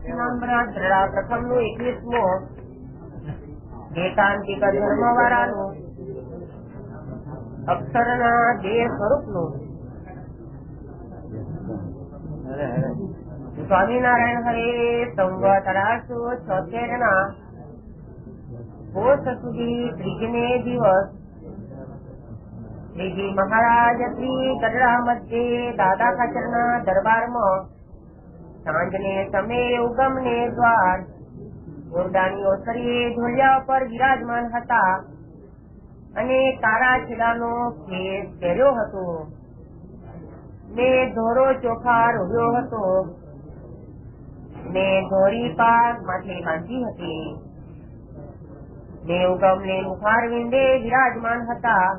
પ્રથમ નું 21મો એકાંતિક ધર્મ વાળાનું અક્ષરના દેહ સ્વરૂપ નું સ્વામિનારાયણ હરે સંવત 1876 ના પોષ સુધી ત્રીજને દિવસ શ્રીજી મહારાજ શ્રી ગઢડા મધ્યે દાદા ખાચર ના દરબારમાં સાંજને સમયે ઉગમ ને દ્વાર ઓરડાની ઓસરીએ ઢોલિયા પર વિરાજમાન હતા અને કાળા છેડાનો ખેસ પહેર્યો હતો ને ધોરો ચોખા રોવ્યો હતો ને ધોરી પાક માથે બાંધી હતી ને ઉગમ ને મુખારવિંદે વિરાજમાન હતા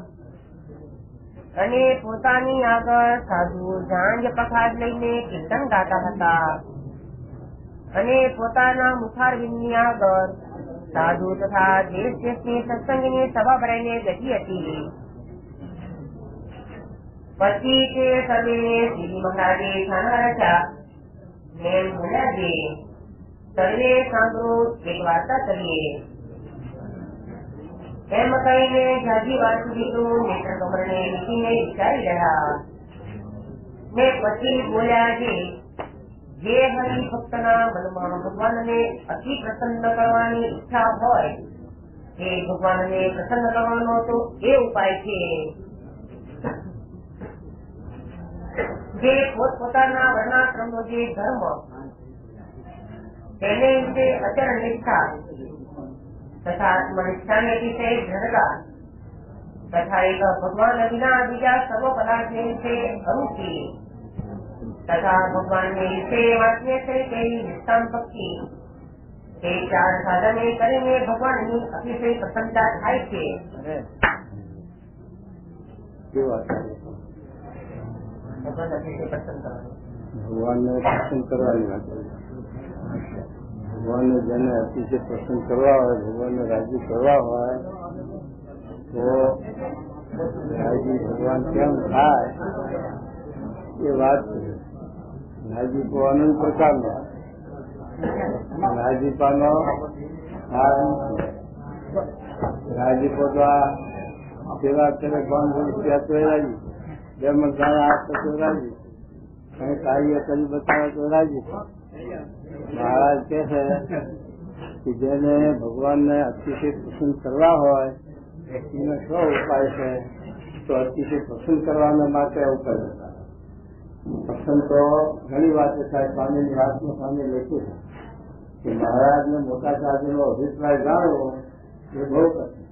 અને પોતાની આગળ સાધુ ઝાંઝ પખાડ લઈને કીર્તન ગાતા હતા અને પોતાના મુખારવિંદની આગળ સાધુ તથા દેશ દેશની સત્સંગની સભા ભરાઈને બેઠી હતી. પછી તે સર્વે શ્રી મહારાજે ખાના રચ્યા ને બોલ્યા છે, સર્વે સાંભળો, એક વાર્તા કરીએ. એમ કહીને જાજી વાત સુધી નેત્ર કમળને નીચીને વિચારી રહ્યા ને પછી બોલ્યા છે, જે હરિભક્તના મનમાં ભગવાનને અતિ પ્રસન્ન કરવાની ઈચ્છા હોય એ ભગવાનને પ્રસન્ન કરવાનો તો એ ઉપાય છે જે પોતપોતાના વર્ણાશ્રમનો જે ધર્મ તેને વિશે અચળ નિષ્ઠા તથા આત્મનિષ્ઠાને વિશે દ્રઢતા તથા એક ભગવાન વિના બીજા સર્વ પદાર્થ વિશે અરુચિ તથા ભગવાનને વિશે વાંચીએ છે તેવી નિષ્કામ ભક્તિ તે ચાર સાધને કરીને ભગવાનની અતિશય પ્રસન્નતા થાય છે. ભગવાનને પસંદ કરવાની વાત, ભગવાનને જેને અતિશય પસંદ કરવા હોય, ભગવાનને રાજી કરવા હોય તો રાજી ભગવાન કેમ થાય એ વાત છે. રાજીપો અનંત પ્રકારનો, રાજીપાનો રાજીપો તો આ સેવા કરે કોણ ત્યાં તો રાજી, બે મકાના આપે તો રાજી, કઈ કાર્ય કરી બતાવે તો રાજી. મહારાજ કે છે કે જેને ભગવાનને અતિશય પસંદ કરવા હોય એનો શું ઉપાય છે? તો અતિશય પસંદ કરવા માટે ઉપાય પસંદ તો ઘણી વાત થાય. સ્વામીની વાતમાં સ્વામી લખ્યું છે કે મહારાજને મોટા સાધુનો અભિપ્રાય જાણવો એ બહુ કઠિન.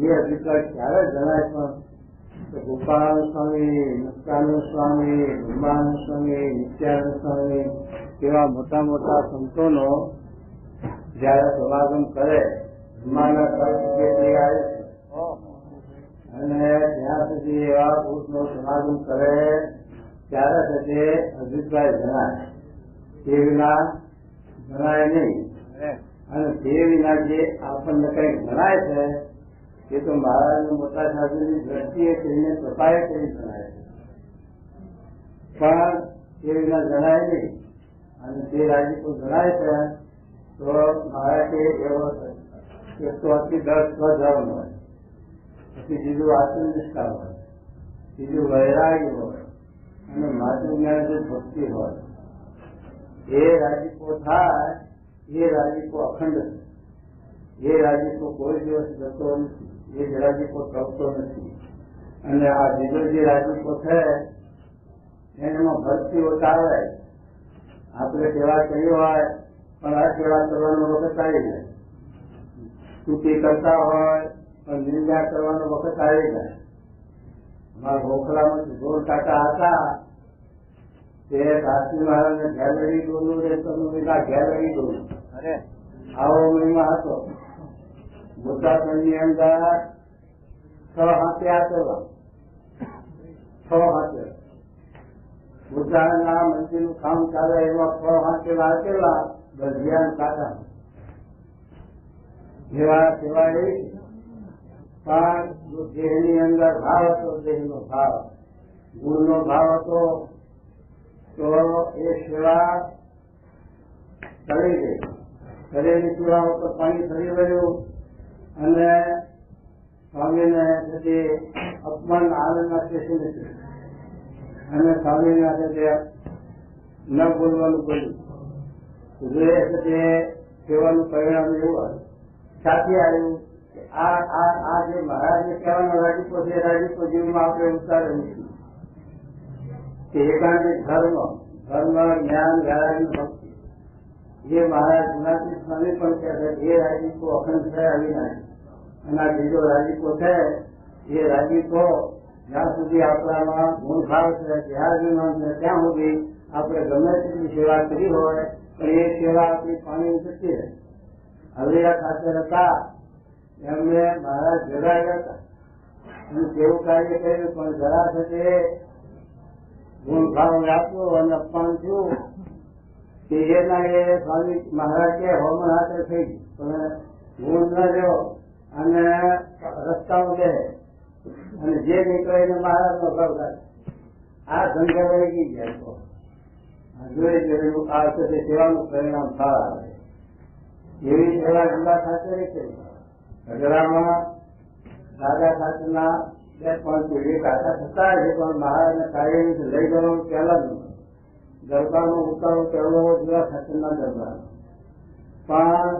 એ અભિપ્રાય ક્યારે જણાય પણ ગોપાલ સ્વામી, નક્કાનંદ સ્વામી, બ્રહ્માનંદ સ્વામી, નિત્યાનંદ સ્વામી એવા મોટા મોટા સંતોનો જયારે સમાગમ કરે, બ્રહ્માના કલ્પ સુધી આવે છે અને ત્યાં સુધી એવા પુરુષનો સમાગમ કરે ત્યારે તે અભિપ્રાય જણાય. તે વિના જણાય નહીં. અને તે વિના જે આપણને કઈ જણાય છે એ તો મહારાજના મોટા સાધુની દ્રષ્ટિએ કરીને કૃપાએ કરી જણાય છે, પણ તે વિના જણાય નહીં. અને તે રાજીપો જણાય છે તો મહારાજે એવો 110 સ્વધર્મ હોય, પછી બીજું આત્મનિષ્ઠા હોય, બીજું વૈરાગ્ય હોય અને માતૃજ્ઞાન જે ભક્તિ હોય. એ રાજીપો થાય એ રાજીપો અખંડ છે. એ રાજીપો કોઈ દિવસ જતો નથી, એ રાજીપો ટકતો નથી. અને આ બીજો જે રાજીપો છે એમાં ભક્તિ ઉતારે. આપણે સેવા કરી હોય પણ આ સેવા કરવાનો વખત આવી જાય, સ્તુતિ કરતા હોય પણ નિંદા કરવાનો વખત આવી જાય. અમારા ગોખલામાં ગોળ કાકા હતા તે કાશી મહારાજને ગેલેરી દોરું ને તમે ગેલેરી દોરું આવો મહિમા હતો. મુસાફરની અંદર 6 હાથે આપેલા, 6 હાથે બુદ્ધાના મંદિરનું કામ ચાલે એમાં 6 હાથે આપેલા ભજીયા કાકા જેવા સેવા એવી. પણ દેહની અંદર ભાવ હતો, દેહનો ભાવ, ગુણનો ભાવ હતો તો એ સેવા ચડી ગઈ. ચડેલી ચૂલા ઉપર પાણી ફરી વળ્યું અને સ્વામીને જે અપમાન આનંદના સ્ટેશને છે અને સ્વામીને આજે ન બોલવાનું બોલ્યું. જે કહેવાનું પરિણામ એવું આવ્યું. સાથે આવ્યું આ જે મહારાજને કહેવાનો રાજીપો છે, રાજીપો જીવનમાં આપણે ઉતારે નથી કે એકાંતિક ધર્મ, જ્ઞાન, વૈરાગ્ય, ભક્તિ જે મહારાજ ગુણાતીત સ્વામી પણ કહે છે એ રાજીપો અખંડ છે અવિનાશી. અને આ બીજો રાજીપો છે એ રાજીપો જ્યાં સુધી આપણામાં ગુણભાવ છે, ધ્યાન છે, ત્યાં સુધી આપણે ગમે તેટલી સેવા કરી હોય પણ એ સેવા આપણી પાણી જતી રહે. હવેરા ખાતર હતા એમને મહારાજ જગાડ્યા હતા અને કેવું કાર્ય કર્યું પણ જરા થશે ગુણભાવ આપ્યો અને અપમાન થયું કે એના એ સ્વામી મહારાજ કે હોમણ હાથે થઈ ગયું પણ ગુણ ન રહ્યો અને રસ્તાઓ રહે અને જે નીકળે એને મહારાજ નો ભાવ થાય. આ સંખ્યા વહી ગયા તો જોઈ જોયું આ વખતે સેવાનું પરિણામ સારા આવે એવી સેવા જુદા ખાતરે કરી. ગજરામાં દાદા ખાતરના 2-5 પેઢી કાકા થતા છે પણ મહારાજને કાર્યની લઈ જવાનું પહેલા જ દરબારનો ઉતારો પહેલો જુદા ખાતરના દરબાર પણ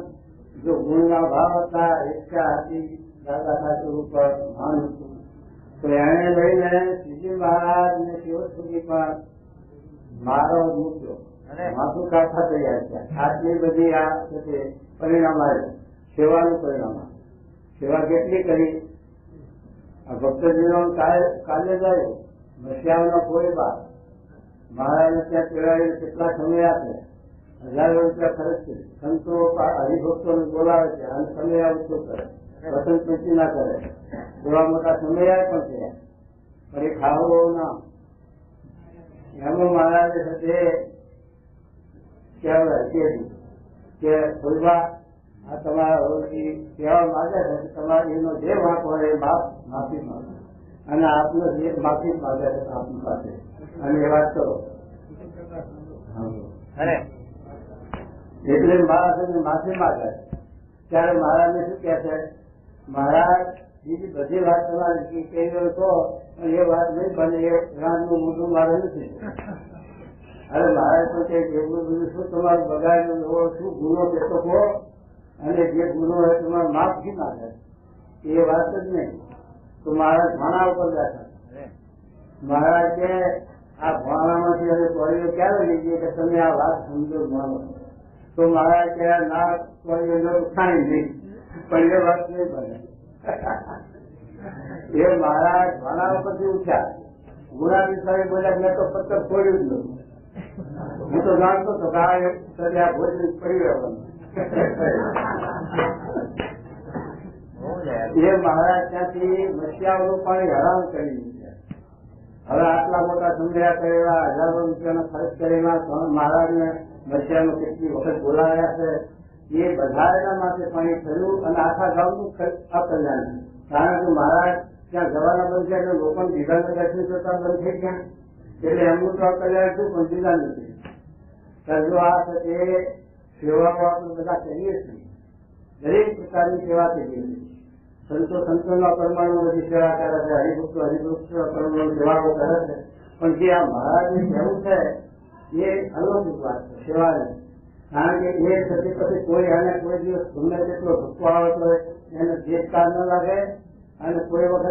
જો ગુણના ભાવ હતા, ઈચ્છા હતી દાદા ખાતર ઉપર ભાન હતું તો એને લઈને શ્રીજી મહારાજ ને શિવ સુધી પણ મારો મૂક્યો માથું કાઢા તૈયાર છે. આટલી બધી આ પરિણામ આવ્યું, સેવાનું પરિણામ આવ્યું. સેવા કેટલી કરી આ ભક્તજીનો કાલે જ આવ્યો મસ્યાઓનો કોઈ બાદ મહારાજને ત્યાં કેળાવીને કેટલા સમય આપે, હજારો રૂપિયા ખર્ચ કરી. સંતો હરિભક્તોને બોલાવે છે અને સમય ઓછો કરે, વસંત પંચમી ના કરે, એવા મોટા સમય પણ થયા પણ એ ખાવો ના. એમાં મહારાજે સાથે કહેવાય કે ભૂલવા આ તમારા રોજથી કહેવા માંગે છે તમારે એનો જે વાંક હોય એ માફી માંગે અને આપનો જે માફી માંગે છે આપની પાસે અને એ વાત કરો એટલે મહારાજ માફી માંગે ત્યારે મહારાજને શું કહે છે, મહારાજ બીજી બધી વાત તમારી કહી તો એ વાત નહીં બને એ રાતનું મોઢું મારે નથી. અરે મહારાજ તો કે એટલું બધું શું તમારું બગાડેલું હોય, શું ગુનો કહેતો કહો અને જે ગુનો હોય તમારે માફી માંગે એ વાત જ નહીં. તો મહારાજ ભાણા ઉપર બેઠા. મહારાજ કે આ ભાણામાંથી હવે કોળીઓ ક્યારે લીધી કે તમે આ વાત સમજો માનો. તો મહારાજ કે ના કોળીઓ ઉઠાણી નહીં પણ એ વાત નહીં બને. એ મહારાજ ભાણા ઉપરથી ઉઠ્યા. ગુણાતી સાહેબ બોલ્યા મેં તો પત્તર છોડ્યું જ નતું. હું તો જાણતો હતો કે આ ભોજન પડી રહેવાનું. એ મહારાજ ત્યાંથી મસ્યાઓનું પાણી હરામ કરી દીધા. હવે આટલા મોટા સંગ્રહ કરેલા, હજારો રૂપિયાનો ખર્ચ કરેલા મહારાજને મસ્યાનો કેટલી વખત બોલાવ્યા છે એ બધા એના માટે પાણી થયું અને આખા ગામનું અકલ્યાણ. કારણ કે મહારાજ ત્યાં જવાના બંધ થયા એટલે લોકોને બીજાને દર્શન કરતા બંધ થઈ ગયા એટલે એમનું તો અકલ્યાણ થયું પણ બીજા નથી. જો આ એ સેવાઓ આપણે બધા કરીએ છીએ, દરેક પ્રકારની સેવા કરીએ છીએ. સંતોના પરમાણુ બધી સેવા કરે છે, હરિભક્તો પરમાણુ સેવાઓ કરે છે પણ જે આ મહારાજને કહેવું છે એ અલૌકિક વાત છે સેવાની. કારણ કે એ થતી પછી કોઈ એને કોઈ દિવસ ગમે તેટલો ધક્કો આવતો હોય એને દેશકાર ન લાગે અને કોઈ વખત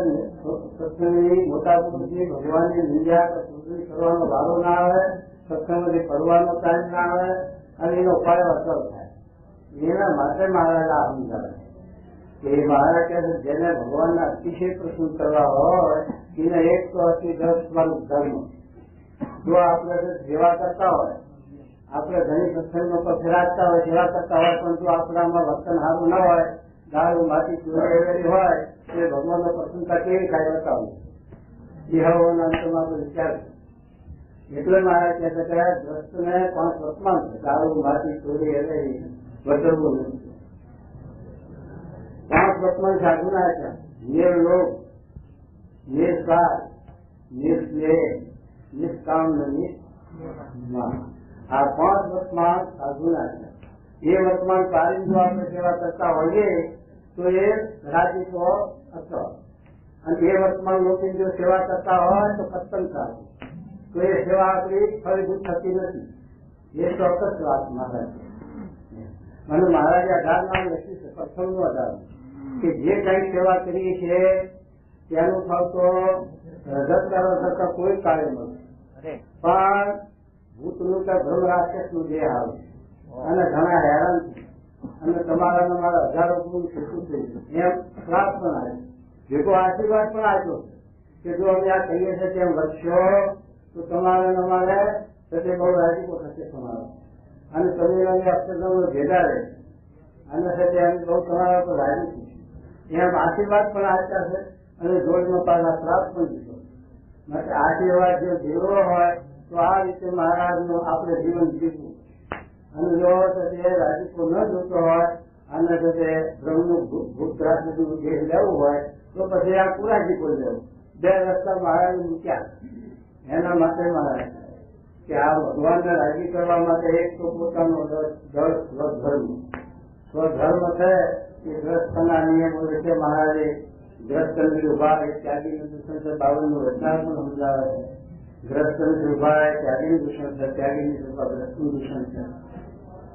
સત્સંગની મોટા પુરુષની ભગવાનની નિંદા ચૂંટણી કરવાનો વારો ના આવે, સત્સંગમાંથી પડવાનો ટાઈમ ના આવે અને એનો ઉપાય અસર થાય. એના માટે મહારાજ આ સમજાવે કે મહારાજ કહે છે જેને ભગવાનના અતિશય પ્રસન્ન કરવા હોય એને એક તો અતિ 10 વાળું ધર્મ. જો આપણે સેવા કરતા હોય, આપણે ઘણી સત્સંગનો પર ફેરાતા હોય, સેવા કરતા હોય પણ જો આપણામાં વર્તન સારું ના હોય, દારૂ માટી ચૂરેલી હોય તો ભગવાનનો પ્રસન્નતા કેવી થાય બતાવું. ઇહાઓના અંતમાં તો વિચાર એટલે મહારાજ કહે છે કે દ્રષ્ટને 5 વર્તમાન છે, દારૂ માટી ચોરી એવી વધરવું નથી. 5 વર્તમાન સાધુના છે, નિર્લોભ, નિસ્વાર્થ, નિસ્નેહ, નિષ્કામ, નિષ્કામ. આ 5 વર્તમાન સાધુના છે એ વર્તમાન કાળની જો આપણે સેવા કરતા હોઈએ તો એ રાજીપો હતો, અને એ વર્તમાન લોકોની જો સેવા કરતા હોય તો સત્સંગ થાય, તો એ સેવા આપણી ફળીભૂત થતી નથી. એ ચોક્કસ વાત મહારાજ. મને મહારાજે 18 નામ લખ્યું છે, પ્રથમનું 18 કે જે કઈ સેવા કરીએ છીએ તેનું ફળ તો રજત કરવા કરતા કોઈ કાર્ય નથી, પણ ભૂતનું કે ભ્રમ રાક્ષસનું દેહ આવે અને ઘણા હેરાન છે, અને તમારા મારા હજારો ગુણ છૂટું થઈ ગયું એમ શ્રાપ પણ આવે, ભેગો આશીર્વાદ પણ આપ્યો કે જો અમે આ કહીએ છીએ તેમ વધશો તો તમારે અમારે તે બહુ રાજીપો થશે તમારો, અને તમે અક્ષરધામ ભેગા રહે અને એમ બહુ તમારા પર રાજી થશે એમ આશીર્વાદ પણ આપ્યા છે, અને જોડમાં પાછા શ્રાપ પણ દીધો. માટે આશીર્વાદ જો જીવવો હોય તો આ રીતે મહારાજનું આપણે જીવન જીવવું, અને જો તે રાજીપો ન જોતો હોય અને જો તે બ્રહ્મનું ભૂત બધું લેવું હોય તો પછી આ પુરાજીપો લેવું. બે રસ્તા મહારાજને મૂક્યા. એના માટે મહારાજ કે આ ભગવાનને રાજી કરવા માટે એક તો પોતાનો સ્વધર્મ છે એ ગ્રસ્તના નિયમો વિશે મહારાજે ગ્રસ્તની ઉભા એ ત્યાગીનું દૂષણ છે, 52નું રચના પણ સમજાવે છે. ગ્રસ્તની ઉભા એ ત્યાગીનું દૂષણ છે, ત્યાગીની ઉભા ગ્રસ્તનું દૂષણ છે.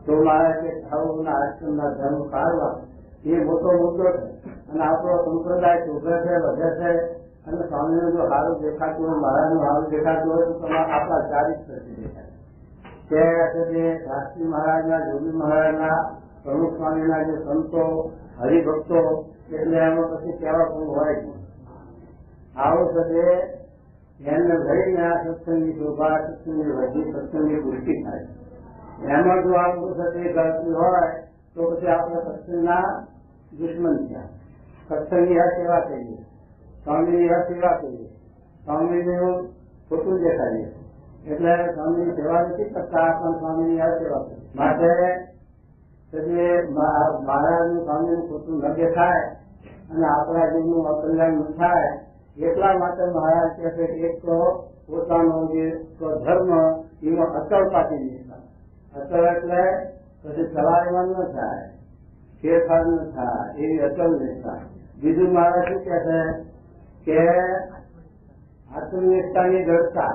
તો મહારાજ કે ભાવના આશ્રમના ધર્મ કાઢવા એ મોટો મુદ્દો છે, અને આપણો સંપ્રદાય ઉભે છે વધે છે, અને સ્વામીનું જો સારું દેખાતું હોય, મહારાજનું સારું દેખાતું હોય તો તમારે આપણા ચારિત્ર દેખાય કે રાષ્ટ્રીય મહારાજના, જોગી મહારાજના, પ્રમુખ સ્વામીના જે સંતો હરિભક્તો એટલે એમાં પછી કહેવા પણ હોય જ. આવું છે એને લઈને આ સત્સંગની શોભા, સત્સંગની વધી, સત્સંગની પુષ્ટિ થાય. એમાં જો આપણું સત્ય ગળતું હોય તો પછી આપણે સત્સંગના દુશ્મન થયા. સત્સંગની આ સેવા કરીએ, સ્વામીની આ સેવા કરીએ, સ્વામીનું ખોટું દેખાડીએ, એટલે સ્વામીની સેવા નથી કરતા, પણ સ્વામીની આ સેવા કરીએ. માટે મહારાજનું સ્વામીનું ખોટું ન દેખાય અને આપણા જીવનું અકલ્યાણ ન થાય, એટલા માટે મહારાજ કહે છે કે એક તો પોતાનો જે ધર્મ એમાં અચળ પાછી નિષ્ઠા. અચળ એટલે પછી સવારમાં ન થાય, ફેરફાર ન થાય, એવી અચળ નિષ્ઠા. બીજું મહારાજ શું કહે છે કે આત્મનિષ્ઠાની દ્રઢતા.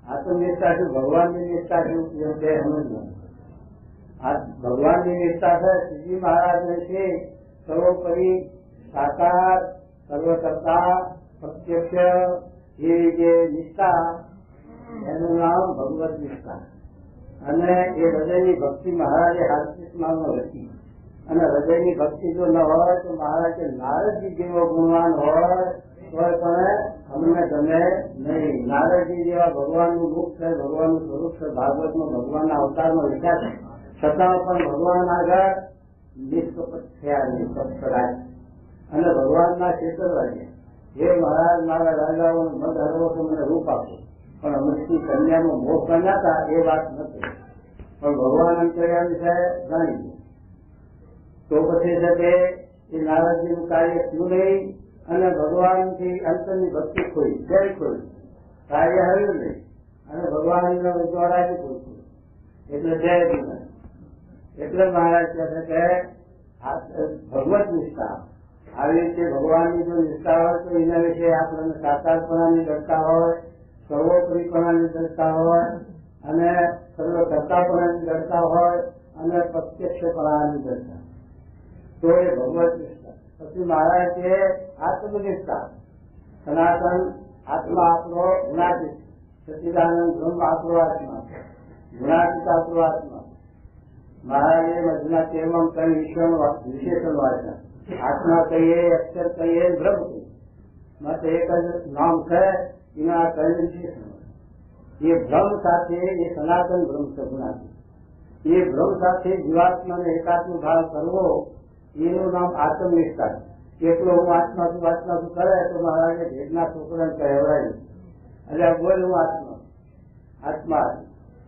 આત્મનિષ્ઠા શું, ભગવાનની નિષ્ઠા શું તે સમજવું. ભગવાનની નિષ્ઠા છે શ્રીજી મહારાજને છે સર્વોપરી સાકાર સર્વકર્તા પ્રત્યક્ષ એવી જે નિષ્ઠા એનું નામ ભગવત નિષ્ઠા. અને એ હૃદયની ભક્તિ મહારાજે હાર્દિકમાં લખી, અને હૃદયની ભક્તિ જો ન હોય તો મહારાજે નારદજી જેવો ગુણવાન હોય તો પણ અમને ગમે નહીં. નારદજી જેવા ભગવાનનું રૂપ છે, ભગવાનનું સ્વરૂપ છે, ભાગવતમાં ભગવાનના અવતારમાં લખ્યા છે, છતાં પણ ભગવાન આગળ નિષ્કપટ થયા, નિષ્કપટ રાજ અને ભગવાનના છેતરવા ગયા. હે મહારાજ, મારા રાજાઓને મત હરવો તો મને રૂપ આપો, પણ અમૃતની કન્યાનો મોહ કર્યા હતા એ વાત નથી, પણ ભગવાન અંતર્યામી છે જાણી ગયું. તો પછી છે કે એ નારદજીનું કાર્ય થયું નહીં, અને ભગવાનથી અંતરની ભક્તિ ખોઈ, જય ખોઈ, કાર્ય હર્યું નહીં, અને ભગવાનના દ્વારા જ ખોઈ, એટલે જય જીવન. એટલે મહારાજ કહે છે કે ભગવત નિષ્ઠા આવી રીતે ભગવાનની જો નિષ્ઠા હોય તો એના વિશે આપણને સાકારપણાની દરકાર હોય, સર્વોપરીપણાની દરકાર હોય, અને સર્વકર્તાપણાની દરકાર હોય, અને પ્રત્યક્ષપણાની દરકાર, તો એ ભગવત નિષ્ઠા. પછી મહારાજ કે આત્મનિષ્ઠા. સનાતન આત્મા આપણો ગુણાતીત, સચ્ચિદાનંદ બ્રહ્મ આપણો આત્મા, ગુણાતીત આપણો આત્મા. મહારાજે મધના તેમાં કઈ વિશેષણ વાંચ્યા. આત્મા કહીએ, અક્ષર કહીએ, બ્રહ્મ કહીએ, માટે એક જ નામ છે એના કઈ વિશેષણ. એ ભ્રમ સાથે એ સનાતન બ્રહ્મ છે ગુણાતીત. એ ભ્રમ સાથે જીવાત્માને એકાત્મ ભાવ કરવો એનું નામ આત્મનિષ્ઠા. એટલો હું આત્મા છું કરે તો મહારાજે ભેદના છોકરાને કહેવાયું, એટલે બોલ હું આત્મા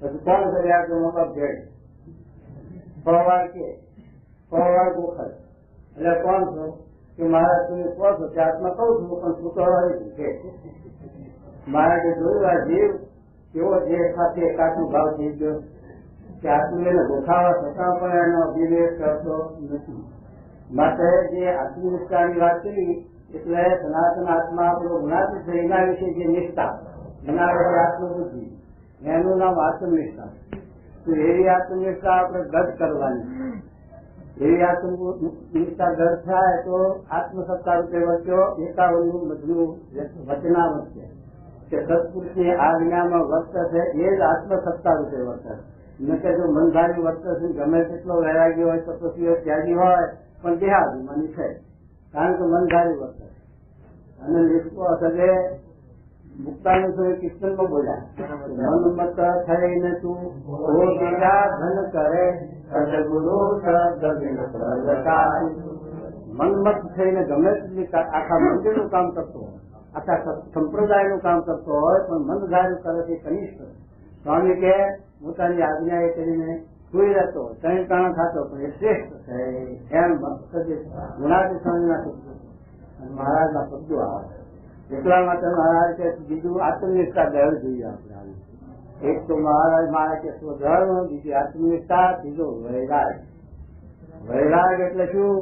પછી કોણ કર્યા કે મોટા ભેદ ફળવાર કે ફળવાર ગોખર, એટલે કોણ છો કે મહારાજ તમે કહો છો કે આત્મા કહું છું પણ છૂટો છે. મહારાજે જોયું આ જીવ કેવો દેહ સાથે એકાત્મ ભાવ થઈ ગયો, કે આત્મીયને ગોઠાવા છતાં પણ એનો અભિવેશ કરતો નથી. માટે જે આત્મનિષ્ઠાની વાત કરી એટલે સનાતન આત્મા આપણો ગુણાતીત છે એના વિશે જે નિષ્ઠા, એના વિશે આત્મબુદ્ધિ, એનું નામ આત્મનિષ્ઠા. તો એવી આત્મનિષ્ઠા આપણે ગઢ કરવાની. એવી આત્મનિષ્ઠા ગઢ થાય તો આત્મસત્તા રૂપે વર્ત્યો 51નું બધું વચનામત છે કે સત્પુરુષની આજ્ઞામાં વર્તે છે એ જ આત્મસત્તા રૂપે વર્તે. ન કે જો મનધારી વર્તે છે, ગમે તેટલો વૈરાગી હોય, તપસ્વી હોય, ત્યાગી હોય, પણ દેહાભિમાની છે, કારણ કે મનધારી વર્તે. અને નિષ્ઠો સગે મુક્તાનું તો કીર્તનમાં બોલ્યા, મનમત થઈને તું બીજા ધન કરે સદગુરુ મનમત થઈને ગમે તેટલી આખા મંદિરનું કામ કરતો હોય, આખા સંપ્રદાયનું કામ કરતો હોય, પણ મનધાર્યું કરે તે કનિષ્ઠ. સ્વામી કે પોતાની આજ્ઞા એ કરીને સુઈ રહેતો હોય, કઈ કાણ ખાતો પણ એ શ્રેષ્ઠ છે એમ ગુણાતી સ્વામીના શબ્દો મહારાજના શબ્દો આવે. એટલા માટે મહારાજ કે બીજું આત્મનિષ્ઠા ગયો જોઈએ આપણે. એક તો મહારાજ કે સ્વધર્મ, બીજી આત્મનિષ્ઠા, બીજો વૈરાગ. વૈરાગ એટલે શું?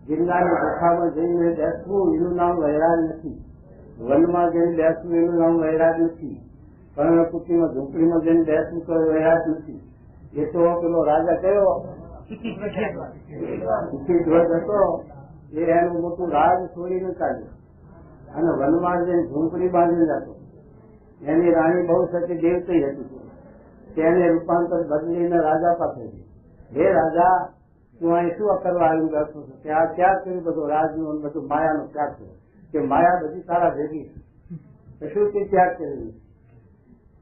જિલ્લાની ગુફામાં જઈને બેસવું એનું નામ વૈરાગ નથી. વનમાં જઈને બેસવું એનું નામ વૈરાગ નથી. કર્ણકુટીમાં ઝૂંપડીમાં જઈને બેસવું તો વૈરાગ નથી. એ તો પેલો રાજા કયો ધ્વજ હતો એ એનું મોટું રાજ છોડીને ચાલ્યો અને વનમાં જઈને ઝૂંપડી બાંધીને જતો. એની રાણી બહુ સતી દેવતી હતી. તેને રૂપાંતર બદલીને રાજા પાસે ગઈ. હે રાજા, તું અહીં શું કરવા આવી બેઠો છો? કે આ ત્યાગ કર્યું બધો રાજનું, બધું માયાનો ત્યાગ કર્યો. કે માયા બધી તારા ભેગી છે, શું તે ત્યાગ કર્યું?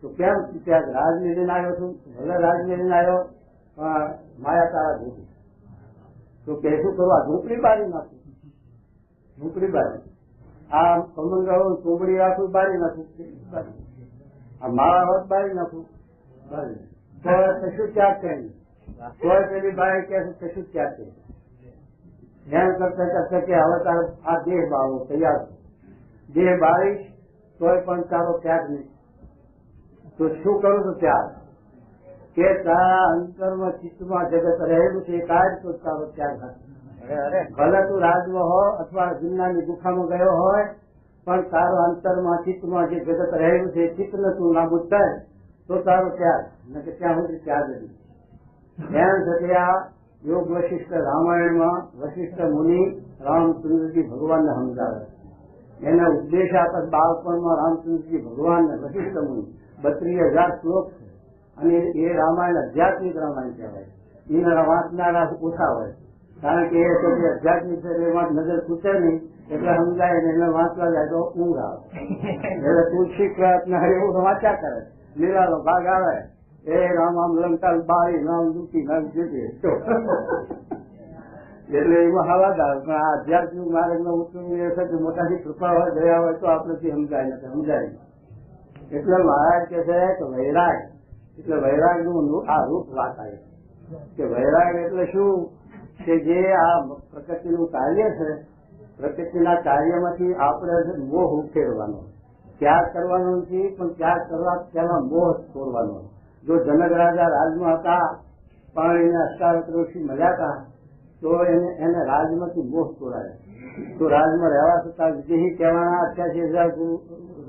તો કેમ ત્યાગ? રાજને લઈને આવ્યો છું, ભલે રાજને લઈને આવ્યો, માયા તારા ભેગી. તો કે શું કરવા? ઝૂંપડી બારી નાખું, ઝૂંપડી બારી. આ કમંગળો ચોબડી રાખું, બારી નાખું. આ માળા હોત બારી નાખું. તો કશું ત્યાગ કરી. કોઈ પેલી બાઈ કે કશું ત્યાગ કરી. ધ્યાન કરતા કરતા કે હવે તારો આ દેહ બાળવો તૈયાર છે. દેહ બાળીશ તોય પણ તારો ત્યાગ નહીં. તો શું કરું? તો ત્યાગ કે તારા અંતરમાં ચિત્તમાં જગત રહેલું છે એ કાઢ તો તારો ત્યાગ થશે. ભલે તું રાજમાં હો અથવા જિલ્લાની ગુફામાં ગયો હોય, પણ તારો અંતરમાં ચિત્તમાં જે જગત રહેલું છે એ ચિત્તને તું નાબૂદ થાય તો તારો ત્યાગ. કે ત્યાં સુધી ત્યાગ નથી. એમ છતાં આ યોગ વશિષ્ઠ રામાયણમાં વશિષ્ઠ મુનિ રામચંદ્રજી ભગવાનને સમજાવે. એના ઉપદેશ આપે બાળપણમાં રામચંદ્રજી ભગવાનને વશિષ્ઠ મુનિ 32,000 શ્લોક છે અને એ રામાયણ આધ્યાત્મિક રામાયણ કહેવાય. એના વાંચનારા ઓછા હોય, કારણ કે એ આધ્યાત્મિક છે એમાં નજર ખૂટે નહીં એટલે સમજાય ને એને વાંચવા જાય તો ઊંઘ આવે. એટલે તુલસી પ્રયત્ન એવું વાંચ્યા કરે. લીલાનો ભાગ આવે એ રામ આમ લંકા બારી નામ દુખી નામ જુદી એટલે એમાં હવાદાર. પણ આ આધ્યાત્મિક માર્ગનો ઉત્તમ એ છે કે મોટાથી કૃપા હોય, ગયા હોય તો આપણેથી સમજાય નથી, સમજાય. એટલે મહારાજ કે છે કે વૈરાગ એટલે વૈરાગનું આ રૂપ વાત આવી કે વૈરાગ એટલે શું? કે જે આ પ્રકૃતિનું કાર્ય છે, પ્રકૃતિના કાર્યમાંથી આપણે મોહ ઉકેલવાનો, ત્યાગ કરવાનો નથી, પણ ત્યાગ કરવા તેમાં મોહ છોડવાનો. જો જનક રાજા રાજમાં હતા, પાણીને અષ્ટાવક્ર ઋષિ મળ્યા હતા, તો એને રાજમાંથી મોહ છોડાયો. તો રાજમાં રહેવા છતાં વિદેહી કહેવાના 88,000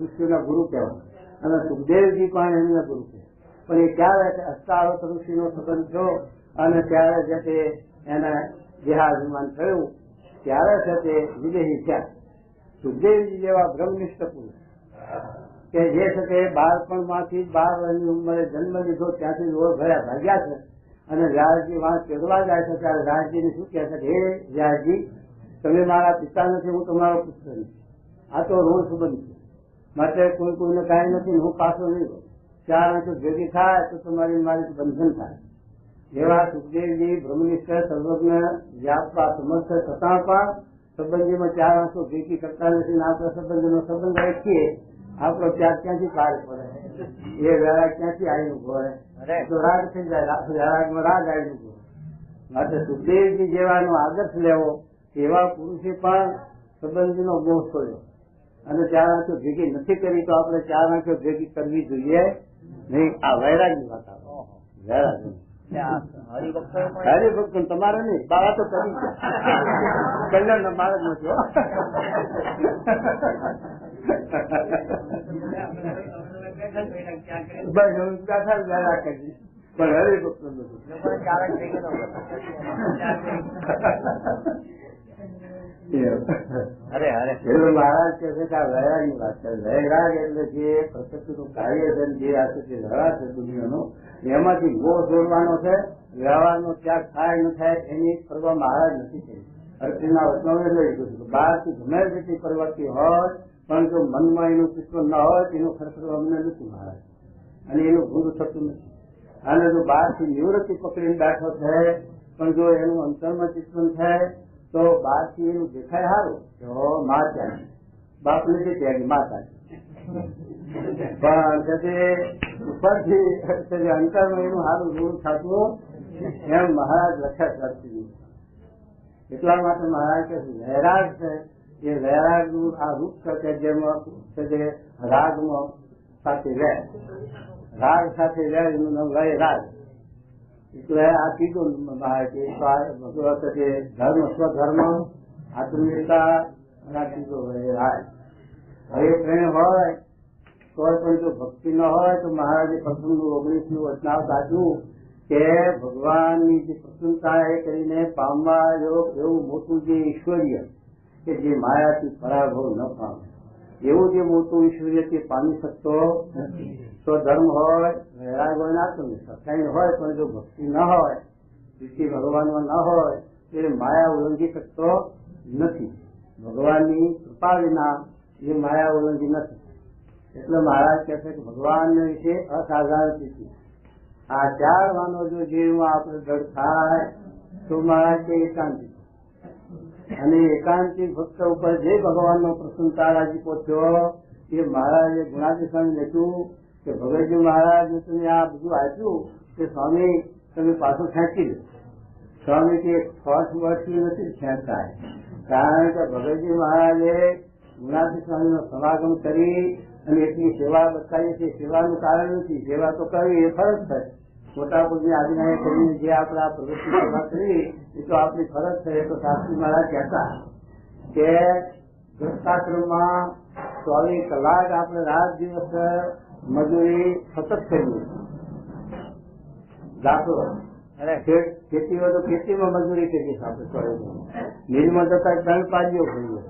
ઋષિઓના ગુરુ કહેવાના અને સુખદેવજી પણ એમના ગુરુ છે. પણ એ ક્યારે અષ્ટાવક્ર ઋષિનો સંબંધ થયો અને ત્યારે જે તે એને દેહાભિમાન થયું ત્યારે છે તે વિદેહી થયા. સુખદેવજી જેવા બ્રહ્મનિષ્ઠ પુરુષ કે જે છે તે બાળપણમાંથી 12 વર્ષની ઉંમરે જન્મ લીધો ત્યાંથી રોડ ભર્યા ભાગ્યા છે. અને વ્યાસજી વાંચ કેળવા જાય છે ત્યારે વ્યાસજીને શું કહે છે? હે વ્યાસજી, તમે મારા પિતા નથી, હું તમારો પુત્ર નથી. આ તો ઋણ સંબંધ છે, માટે કોઈ કોઈને કાંઈ નથી, હું પાછો નહીં. 4 આંખો ભેગી થાય તો તમારી મારી બંધન થાય. એવા સુખદેવજી બ્રહ્મનિષ્ઠ સર્વજ્ઞ વ્યાપવા સમર્થ છતાં પણ સંબંધીમાં 4 આંખો ભેગી કરતા નથી. આપણે સંબંધીનો સંબંધ રાખીએ, આપણો ત્યાગ ક્યાંથી પાર પડે? એ વૈરાગ ક્યાંથી આવીને ભરે? તો રાગ થઈ જાય, વૈરાગમાં રાગ આવીને ભરે. માટે સુખદેવજી જેવાનો આદર્શ લેવો, એવા પુરુષે પણ સંબંધીનો મોહ છોડ્યો અને 4 આંખો ભેગી નથી કરી. તો આપણે 4 આંખો ભેગી કરવી જોઈએ નહીં. આ વૈરાગની વાત આવે. વૈરાગ હરિભક્તો તમારે નહીં, બાળા તો કરી ગયા કલ્યાણ મારે જ નથી. પણ હરિભક્તો નથી. મહારાજ કે છે કે આ વૈરાગ ની વાત કરે. વૈરાગ એટલે જે પ્રકૃતિનું કાર્ય છે, જે આ છે વ્યવહાર છે દુનિયાનો, એમાંથી મોહ જોડવાનો છે. વ્યવહારનો ત્યાગ થાય ન થાય એની પરવા મહારાજ નથી કરી. અર્થના વચનો એટલે બહારથી ગમે તેટલી પ્રવૃત્તિ હોય પણ જો મનમાં એનું ચિત્ર ન હોય તેનો ખર્ચ અમને નથી મહારાજ, અને એનું ભૂલ થતું નથી. અને જો બહારથી નિવૃત્તિ પકડીને બેઠો છે પણ જો એનું અંતરમાં ચિંતન થાય તો બહારથી એનું દેખાય સારું તો મા ત્યાગી, બાપ નથી ત્યાગી, મા ત્યાગી. પણ ઉપરથી અંતરમાં એનું સારું રૂળ થતું એમ મહારાજ લખ્યા કરતી. એટલા માટે મહારાજ કે વૈરાગ છે એ વૈરાગ નું આ રૂપ છે જેમાં રાગમાં સાથે રહે, રાગ સાથે રહે એનું નામ વૈરાગ. એટલે આ કીધું મહારાજ કે ધર્મ સ્વધર્મ આત્મીયતા અને આ કીધું વૈરાગ. હવે પ્રેમ હોય તો પણ જો ભક્તિ ન હોય તો મહારાજે પ્રથમ 19નું વચનાવ સાચું કે ભગવાનની જે પ્રસન્નતા એ કરીને પામવા એવું મોટું જે ઈશ્વર્ય કે જે માયાથી પરાભવ ન પામે એવું જે મોટું ઈશ્વર્ય તે પામી શકતો નથી. તો ધર્મ હોય, વૈરાગ હોય, આત્મનિષ્ઠા કઈ હોય પણ જો ભક્તિ ન હોય, ભક્તિ ભગવાનમાં ન હોય તો એ માયા ઉલ્લંઘી શકતો નથી. ભગવાનની કૃપા વિના એ માયા ઉલ્લંઘી નથી. એટલે મહારાજ કહે છે કે ભગવાન વિશે અસાધારણ સ્થિતિ. આ 4 વાનો જો જીવમાં આપણે દળ થાય તો મહારાજ કે એકાંતિક, અને એકાંતિક ભક્ત ઉપર જે ભગવાનનો પ્રસન્નતા રાજીપો થયો એ મહારાજે ગુણાધિકારી લખ્યું કે ભગતજી મહારાજ તમે આ બધું આપ્યું કે સ્વામી તમે પાછું ખેંચી લો. સ્વામી કે ફર્સ્ટ વર્ષથી નથી ખેંચતા, કારણ કે ભગતજી મહારાજે ગુણાધિકારી નો સમાગમ કરી અને એટલી સેવા બતાવી છે. સેવાનું કારણ નથી, સેવા તો કરવી એ ફરજ છે. મોટા પુરુષની આજ્ઞા કરીને જે આપણે આ પ્રવૃત્તિ સેવા કરી એ તો આપણી ફરજ છે. એ તો શાસ્ત્રી મહારાજ કહેતા કે ગૃહસ્થાશ્રમમાં 24 કલાક આપણે રાત દિવસ મજૂરી સતત કરીએ. દાખલો ખેતી હોય તો ખેતીમાં મજૂરી કરીએ આપણે, મિલમાં જતા 3 પાડીઓ કરીએ.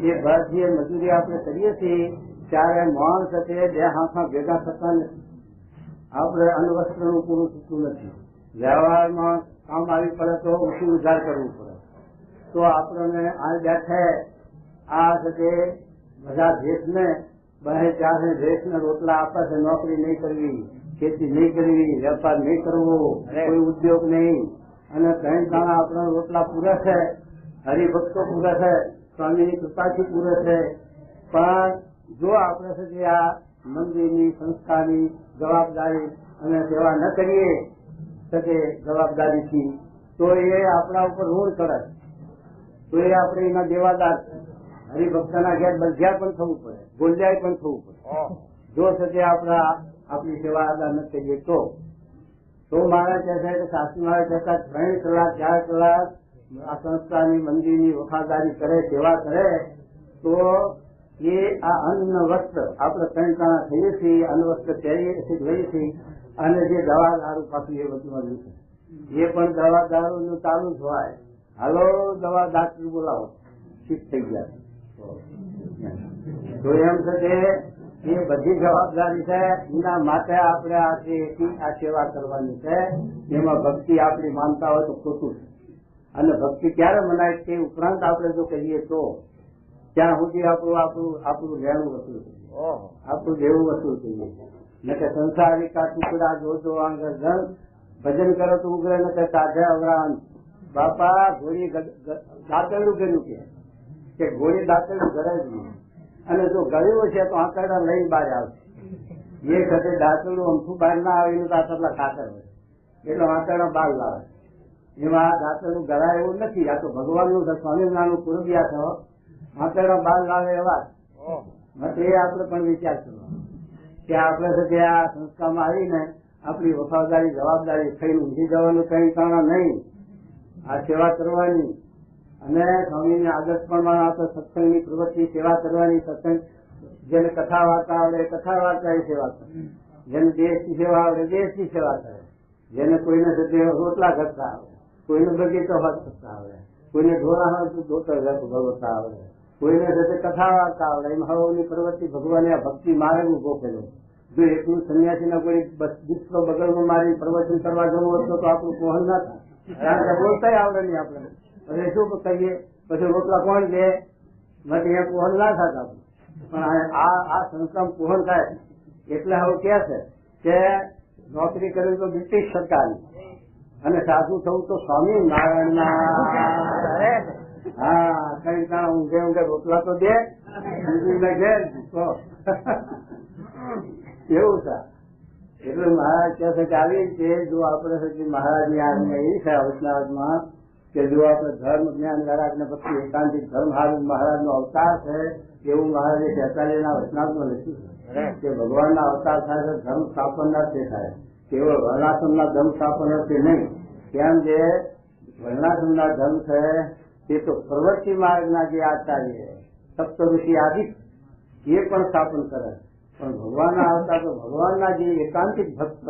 એ બધી મજૂરી આપણે કરીએ છીએ ત્યારે માણસ સાથે 2 હાથમાં ભેગા થતા નથી. આપણે અન્નવસ્ત્રનું પૂરું થતું નથી. વ્યવહારમાં કામ આવી પડે તો ઊંચું ઉધાર કરવું પડે. તો આપણને આ બેઠે આ સાથે બધા દેશને 2-4 દેશને રોટલા આપે છે. નોકરી નહીં કરવી, ખેતી નહીં કરવી, વેપાર નહીં કરવો, કોઈ ઉદ્યોગ નહીં, અને 3 દાણા આપણા રોટલા પૂરા છે. હરિભક્તો પૂરા છે, સ્વામીની કૃપાથી પૂરા છે. પણ જો આપણે સુધી આ મંદિરની સંસ્થાની જવાબદારી અને સેવા ન કરીએ શકે જવાબદારીથી તો એ આપણા ઉપર ઋણ કરે, તો એ આપણે એના દેવાદાર છે. હરિભક્તના ઘેર બંધ્યા પણ થવું પડે, બોલ્યા પણ થવું પડે. જો શકે આપણી સેવા અદા ન કરીએ તો મહારાજ કહે છે કે શાસ્ત્રી મહારાજ કહેતા 3 કલાક 4 કલાક આ સંસ્થાની મંદિરની વફાદારી કરે, સેવા કરે તો એ આ અન્ન વસ્ત્ર આપણે 3 કાણા થઈએ છીએ, અન્ન વસ્ત્ર લઈએ છીએ, અને જે દવા દારૂ પાછું એ બધું આવ્યું છે એ પણ દવા દારૂ નું ચાલુ જ હોય. હાલો દવા ડાક્ટર બોલાવો, ઠીક થઈ ગયા. તો એમ છે કે એ બધી જવાબદારી છે. એના માટે આપણે આ સેવા કરવાની છે. એમાં ભક્તિ આપણી માનતા હોય તો ખોટું છે. અને ભક્તિ ક્યારે મનાય તે ઉપરાંત આપણે જો કહીએ તો ત્યાં સુધી આપણું લેણું વસૂલ થઈએ, આપણું દેવું વસૂલ થઈએ. ન કે સંસારિકા ટુકડા જોજો આગળ ભજન કરો તો ઉગ્ર ન કે સાધે અવરાન. બાપા ઘોડી દાંતરડું કર્યું કે ઘોડી દાંતરડું ઘરે જ નહીં, અને જો ગળ્યું છે તો આંકડા લઈને બહાર આવશે. એ વખતે દાંતરડું અમથું બહાર ના આવે એનું દાંતરડા કાતર હોય એટલે આંકડા બહાર લાવે. એમાં દાંતરડું ગળાય એવું નથી. આ તો ભગવાનનું સ્વામિનારાયણનું પૂર્વિયા છો, આંકડા બહાર લાવે એવા એ આપણે પણ વિચાર કરવો કે આપણે સાથે આ સંસ્થામાં આવીને આપણી વફાદારી જવાબદારી થઈને ઊંઘી જવાનું કઈ કારણ નહીં. આ સેવા કરવાની અને સ્વામીની આદર્શ પ્રમાણે આ તો સત્સંગની પ્રવૃત્તિ સેવા કરવાની. સત્સંગ જેને કથા વાર્તા આવડે કથા વાર્તાની સેવા કરે, જેને દેશની સેવા આવડે દેશની સેવા કરે, જેને કોઈને સાથે રોટલા કરતા આવડે, કોઈને બગીચો હાથ કરતા આવડે, કોઈને ઢોરા ભગવતા આવડે, કોઈને સાથે કથા વાર્તા આવડે. એમ હવાની પ્રવૃત્તિ ભગવાને આ ભક્તિ માર્ગ ઉભો કર્યો. જો એટલું સંન્યાસીના કોઈ દીકરો બગલમાં મારી પ્રવચન કરવા જવું હતું તો આપણું પહોંચ ના થાય. કારણ કે બોલતા આવડે નહીં આપણે. પછી શું કહીએ, પછી રોટલા કોણ દે, અહીંયા પહોંચ ના થતા. પણ આ સંસ્થા પહોંચ થાય એટલે હવે કે છે કે નોકરી કરવી તો બ્રિટિશ સરકારની અને સાધુ થવું તો સ્વામિનારાયણના. હા, કઈ કામ ઊંઘે ઊંઘે રોટલા તો દે, બીજું ઘેર એવું છે. એટલે મહારાજ કહે છે કે આવી રીતે જો આપણે મહારાજની આજ્ઞા એવી છે વૈષ્ણવમાં કે જો આપણે ધર્મ જ્ઞાન વૈરાગ ને પછી એકાંતિક ધર્મ હારું મહારાજનો અવતાર છે એવું મહારાજે 46ના વચનામૃતમાં લખ્યું છે કે ભગવાનના અવતાર થાય છે ધર્મ સ્થાપનાર્થે થાય, કેવળ વર્ણાશ્રમના ધર્મ સ્થાપનાર્થે નહીં. કેમ જે વર્ણાશ્રમના ધર્મ છે તે તો પ્રવૃત્તિ માર્ગના જે આચાર્ય સપ્ત ઋષિ આદિ એ પણ સ્થાપન કરે, પણ ભગવાનના આવતા તો ભગવાનના જે એકાંતિક ભક્ત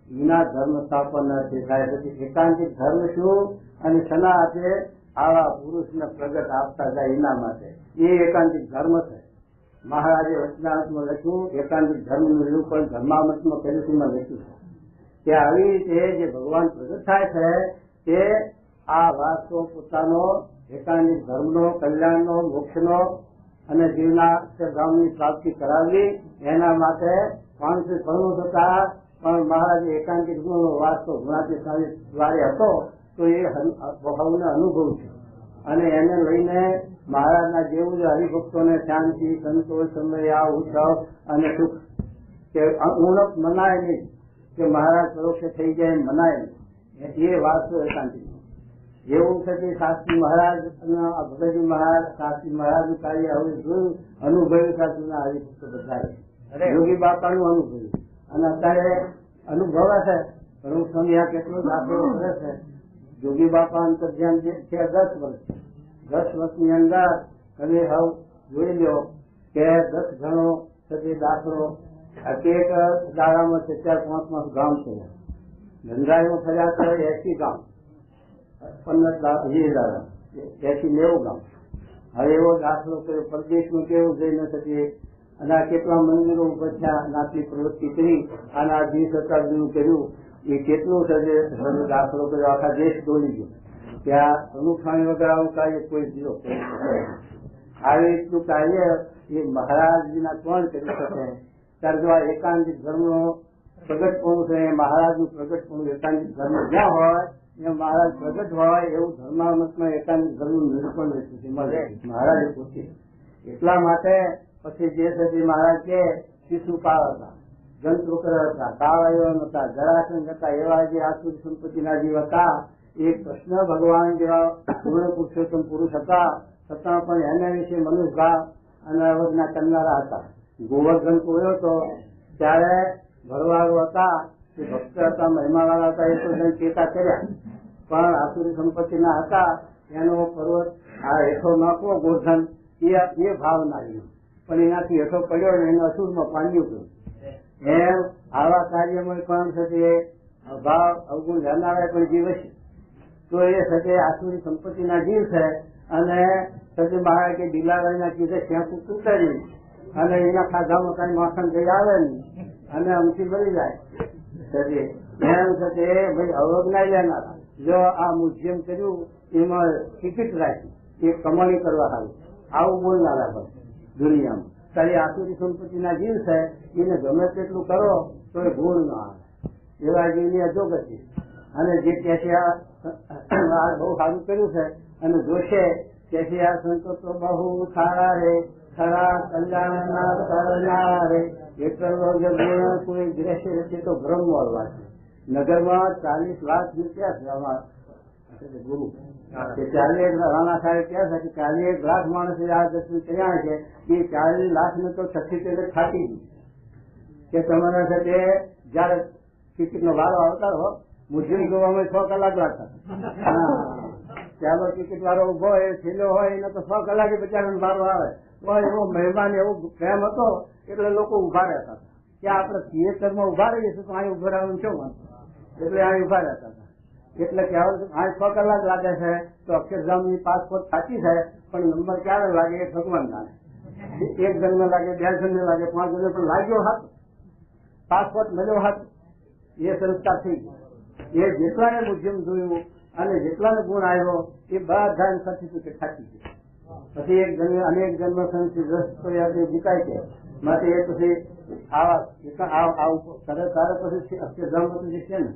વિના ધર્મ સ્થાપન નથી થાય. પછી એકાંતિક ધર્મ શું અને શના હાથે આવા પુરુષને પ્રગટ આપતા જાય એના માટે એ એકાંતિક ધર્મ છે. મહારાજે વચનામૃતમાં લખ્યું, એકાંતિક ધર્મનું નિરૂપણ ધર્મામૃતમાં પહેલેથીમાં લખ્યું છે કે આવી રીતે જે ભગવાન પ્રગટ થાય છે તે આ વાસ્તવ પોતાનો એકાંતિક ધર્મનો, કલ્યાણનો, મોક્ષનો અને જીવના ધામની પ્રાપ્તિ કરાવવી એના માટે 590 થતા પણ મહારાજે એકાંતિક ગુણનો વાસ્તવ ગુણાતીત દ્વારે હતો તો એ ભાવનો અનુભવ છે. અને એને લઈને મહારાજના જેવું જ હરિભક્તોને શાંતિ, સંતોષ, સમય, ઉત્સવ અને સુખ કે ઉણપ મનાય નહીં કે મહારાજ પરોક્ષ થઈ જાય મનાય નહીં, એ વાસ્તવ એકાંતિક. એવું છે કે શાસ્ત્રી મહારાજ અને ભગતજી મહારાજ શાસ્ત્રી મહારાજનું કાર્ય હવે જોયું, અનુભવ્યું સાચુના હરિભક્તો બધા યોગી બાપાનું અનુભવ્યું અને અત્યારે અનુભવે છે. પણ હું સ્વામી આ કેટલો દાખલો કરે છે. યોગી બાપા અંતર્ધ્યાન જે છે 10 વર્ષ, 10 વર્ષની અંદર તમે હવે જોઈ લો કે 10 ગણો થતી દાખલો. એક દાડામાં 4-5 ગામ છે. ગંગાઈમાં ફર્યા તો 80 ગામ, 15 દાડા 80-90 ગામ. હવે એવો દાખલો કર્યો પરદેશમાં કેવું જઈ ન શકે અને આ કેટલા મંદિરો ઉપર થયા, નાટલી પ્રવૃત્તિ કરી અને આ 20 શતાબ્દીનું કર્યું. એ કેટલું છે દાખલો કર્યો, આખા દેશ દોડી ગયો. ત્યાં અનુખાણી વગર આવું કાર્ય કોઈ દીધો. આવી રીતનું કાર્ય એ મહારાજજીના કોણ કરી શકે? ત્યારે જો આ એકાંતિક ધર્મનો પ્રગટપણું છે, મહારાજનું પ્રગટપણું એકાંતિક ધર્મ જ્યાં હોય એ મહારાજ પ્રગટ હોય એવું ધર્મામતમાં એકાંતિક ધર્મનું નિરૂપણ મળે મહારાજે પોતે. એટલા માટે પછી જે સદી મહારાજ કે શિશુપાળ હતા, જંતુકર હતા, કાવયો હતા, જરાસંઘ હતા, એવા જે આસુરી સંપત્તિના જીવ હતા. એક કૃષ્ણ ભગવાન જેવા પૂર્ણ પુરુષોત્તમ પુરુષ હતા, છતાં પણ એના વિશે મનુષ્ય ભાવ અને અવજ્ઞા કરનારા હતા. ગોવર્ધન કોયો હતો ત્યારે ભરવાડો હતા, તે ભક્ત હતા, મહિમાવાળા હતા, એ તો ચેતા કર્યા, પણ આસુરી સંપત્તિના હતા. એનો પર્વત આ હેઠો નાખવો ગોર્ધન એ ભાવ નાખ્યો, પણ એનાથી હેઠો પડ્યો ને એને અસુરમાં પાડ્યું ગયું. એમ આવા કાર્યમાં પણ છે ભાવ અવગુણ લેનારા પણ જીવ છે તો એ સજે આસુરી સંપત્તિના જીવ છે. અને સજે મહારાજ કે બિલાડીના કીધે શેકું તૂટેલી અને એના ખાધામાં કઈ માખણ જઈ આવે ને અને અમથી મળી જાય સજે એમ સજે ભાઈ અવગણાઈ લેનારા. જો આ મ્યુઝિયમ કર્યું એમાં ટિકિટ રાખી એ કમાણી કરવા આવી આવું બોલનારા હોય દુનિયામાં. તારી આસુરી સંપત્તિના જીવ છે એને ગમે તેટલું કરો તો એ ગુણ ના આવે, એવા જીવની અધોગતિ. અને જે કે બહુ સારું કર્યું છે અને જોશે કે આ સંતો તો બહુ સારા રે, ખરા કલ્યાણ કરનાર રે. એટલો ગુણ કોઈ દ્રશ્ય રહેશે તો ભ્રમ મળવા છે. નગરમાં 40 લાખ રૂપિયા છે અમારા ગુરુ, 40 રાણા સાહેબ કહે છે કે 40 લાખ માણસ આ દર્શન કર્યા છે. એ 40 લાખ ને તો સર્ટિફિકેટ થાકી ગઈ કે તમારા સાથે જયારે ટિકિટ નો ભાડો આવતા હો મુસ્લિમ જોવામાં 6 કલાક લાગતા. ચાલો ટિકિટ વાળો ઉભો એ છેલ્લો હોય એને તો 6 કલાકે બચારાનો ભાડો આવે. એવો મહેમાન એવો પ્રેમ હતો એટલે લોકો ઉભા રહેતા હતા કે આપણે થિયેટરમાં ઉભા રહીએ છીએ તો અહીં ઉભા રહેવાનું શું વાંધો, એટલે અહીં ઉભા રહેતા હતા. એટલે કહેવાય અહીં 6 કલાક લાગે છે તો અક્ષરધામની પાસપોર્ટ સાચી થાય પણ નંબર ક્યારે લાગે એ ભગવાન જાણે. 1 જણને લાગે, 2 જણને લાગે, 5 જણને પણ લાગ્યો હાથ, પાસપોર્ટ મળ્યો હાથ, એ સંસ્કાર થઈ ગયો. એ જેટલાને મ્યુઝિયમ જોયું અને જેટલાને ગુણ આવ્યો એ બધા સર્ટિફિકેટ સાચી ગયું. પછી એક જન્મ અનેક જન્મ સંસ્થિત જીતાય છે માટે એ પછી તારે પછી અક્ષરધામ પછી છે ને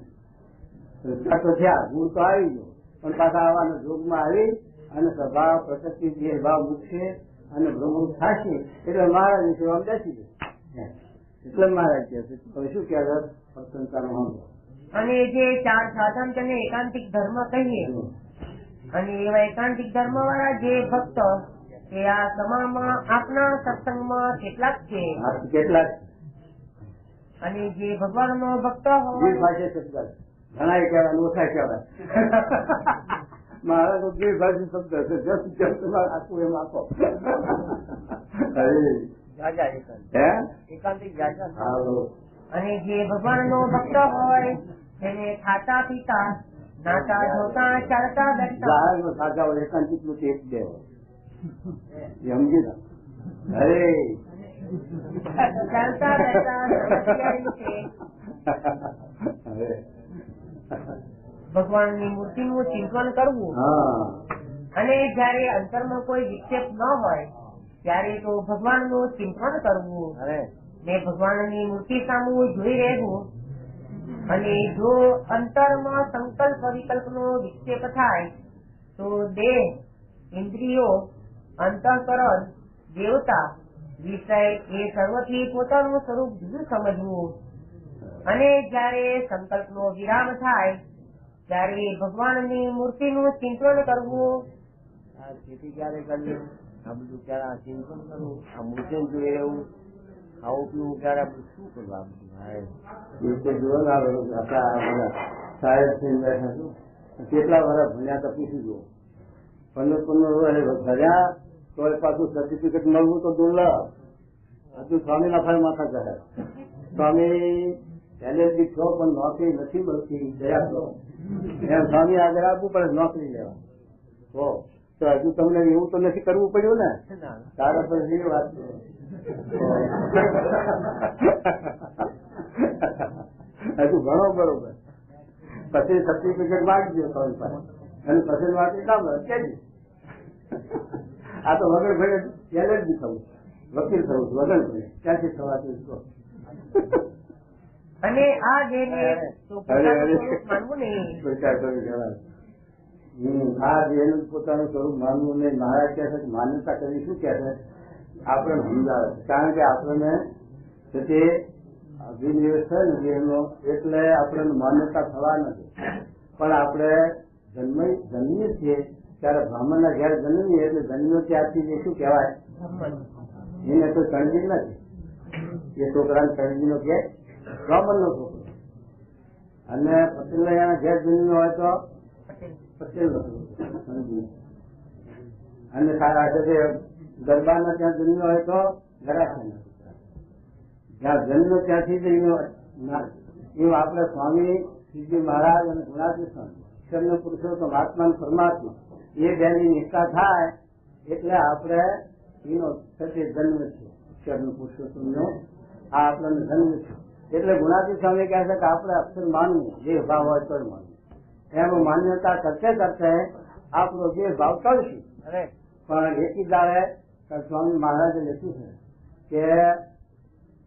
સંસ્કાર તો થયા, ગુણ તો આવી ગયો પણ પાછા આવવાના જોગમાં આવી અને સ્વભાવ પ્રકૃતિ જે ભાવ મૂકશે અને બ્રહ્મ થશે એટલે મહારાજ સેવા બેસી ગયો. એટલે મહારાજ કહે છે હવે શું કહેવાય પ્રસન્નતાનો અને જે 4 સાધન તેને એકાંતિક ધર્મ કહીએ અને એવા એકાંતિક ધર્મ વાળા જે ભક્ત એ આ સમામાં આપના સત્સંગમાં કેટલાક છે અને જે ભગવાન નો ભક્ત હોય ઘણા કહેવાય ઓછા કહેવાય. મારા તો દ્વિભાષી શબ્દ છે જસ તમારે આખું એમ આપો. અને જે ભગવાન નો ભક્ત હોય એને ખાતા પીતા નાતા ધોતા ચાલતા બેઠતા ખાતા હોય એકાંતિક નું ટેક દે સમજી ના અરે ચાલતા બેઠતા ભગવાન ની મૂર્તિ નું ચિંતન કરવું અને જયારે અંતરમાં કોઈ વિક્ષેપ ન હોય ત્યારે તો ભગવાન નું ચિંતન કરવું ને ભગવાન ની મૂર્તિ સામે જોઈ રહેવું. અને જો અંતરમાં સંકલ્પ વિકલ્પ નો વિક્ષેપ થાય તો દેહ, ઇન્દ્રિયો, અંતઃકરણ, દેવતા, વિષય એ સર્વથી પોતાનું સ્વરૂપ જુદું સમજવું. અને જયારે સંકલ્પ નો વિરામ થાય ત્યારે ભગવાનની મૂર્તિનું ચિંતન કરવું. આ ખેતી ક્યારે કરવી, આ બધું ક્યારે ચિંતન કરવું, આ મૂર્તિ જોઈ રહેવું, ખાવું પીવું ક્યારે શું કરવું, આ બધું કેટલા વર્ષ ભણ્યા તો પૂછી જુઓ. 15 વર્ષ ભર્યા તો પાછું સર્ટિફિકેટ મળવું તો દુર્લભ. હજુ સ્વામી ના ફળ માથા કહે સ્વામી પહેલેથી છો પણ નોકરી નથી મળતી દયા કરો એમ સ્વામી આગળ આપવું પડે નોકરી લેવા તો હજુ તમને એવું તો નથી કરવું પડ્યું ને તારા પર એ વાત હજુ ઘણો બરોબર. પછી સર્ટિફિકેટ માંગજો સ્વામી પાસે અને પછી વાંચી કામ કેજી આ તો વગર ભણે ત્યારે જ થવું વકીલ થવું વગર ભણે ક્યાંથી થવાતું. અને આ જે આ જેનું પોતાનું સ્વરૂપ માનવું નહીં. મહારાજ કહે છે માન્યતા કરવી શું કહે છે આપણને સમજાવે છે કારણ કે આપણને તે અભિનિવેશ છે ને જેનો એટલે આપણને માન્યતા થવા નથી. પણ આપણે જન્મીએ છીએ ત્યારે બ્રાહ્મણ ના ઘેર જન્મીએ એટલે જન્મ્યો ત્યારથી એ શું કહેવાય એને કોઈ કણજી નથી. એ છોકરાને કણજી નો ઘેર બ્રાહ્મણ નો છોકરો અને પટેલ ના ઘેર જન્મ્યો હોય તો પટેલ નો છોકરો અને દરબાર ના ત્યાં જન્મ્યો હોય તો ગરાખા જ્યાં જન્મ ત્યાંથી જ એવું આપણે સ્વામી શ્રીજી મહારાજ અને ગુણાતી સ્વામી ઈશ્વર પુરુષોત્તમ આત્મા પરમાત્મા એ બેની નિષ્ઠા થાય એટલે આપણે એનો સત્ય જન્મ છે. ઈશ્વર પુરુષોત્તમ નો આ આપણને જન્મ છે. એટલે ગુણાતી સ્વામી કહે છે કે આપણે અક્ષર માનવું જે ભાવ હોય તો માનવું. એમ માન્યતા કરતે કરતે આપણો જે ભાવ કરશું. પણ એકી દાડે સ્વામી મહારાજે લખ્યું છે કે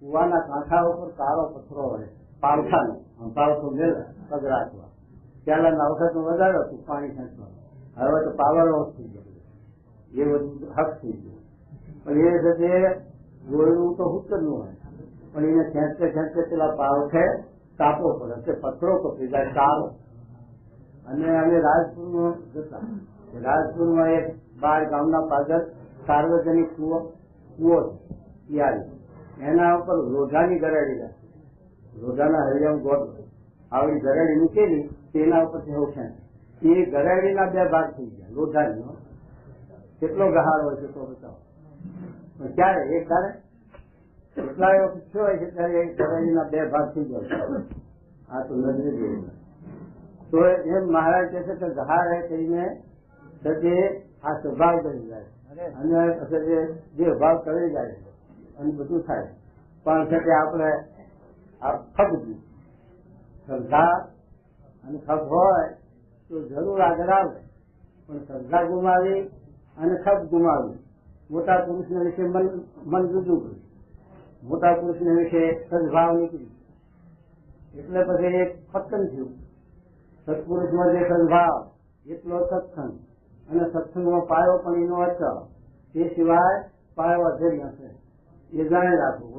કુવાના કાંઠા ઉપર કાળો પથ્થરો હોય પાવઠાનો પાવઠો મેળવે પગ રાખવા. પેલા નવખત નું વધારે હતું પાણી ખેંચવાનું, હવે તો પાવર ઓફ થઈ ગયું એ બધું હક થઈ ગયું. પણ એ જતે ગોળનું તો હુક જ ન હોય પણ એને ખેંચતે ખેંચતે પેલા પાવઠે કાપવો પડે તે પથ્થરો કપી જાય કાળો. અને અમે રાજપુરમાં જતા રાજપુરમાં એક 12 ગામના પાછળ સાર્વજનિક કુવો યારી એના ઉપર રોઢાની ગરાડી રાખી રોઢાના હરિયામ ગોળ આવડી ગરાડી મૂકેલી તેના ઉપરથી એવું ખેંચ. એ ગરાડીના 2 ભાગ થઈ ગયા. લોઢાનો કેટલો ગહાડ હોય છે તો બતાવો. પણ ક્યારે એક તારે એટલા વખત શું હોય છે ત્યારે એક ગરાડીના 2 ભાગ થઈ જાય. આ તો નજરે જોયું. તો એમ મહારાજ કહે છે કે ગહાડ કહીને સજે આ સ્વભાવ બની જાય અને પછી જે ભાવ કરી જાય અને બધું થાય. પણ છે આપણે ખપ શ્રદ્ધા અને ખપ હોય તો જરૂર આગળ આવે. પણ શ્રદ્ધા ગુમાવી અને ખપ ગુમાવી. મોટા પુરુષના વિશે મન જુદું કર્યું. મોટા પુરુષના વિશે સદભાવ નીકળી એટલે પછી એક પતન થયું. સત્પુરુષમાં જે સદભાવ એટલો સત્સંગ અને સત્સંગમાં પાયો પણ એનો અચળ. તે સિવાય પાયો અધેરી હશે એ જાણી રાખવું.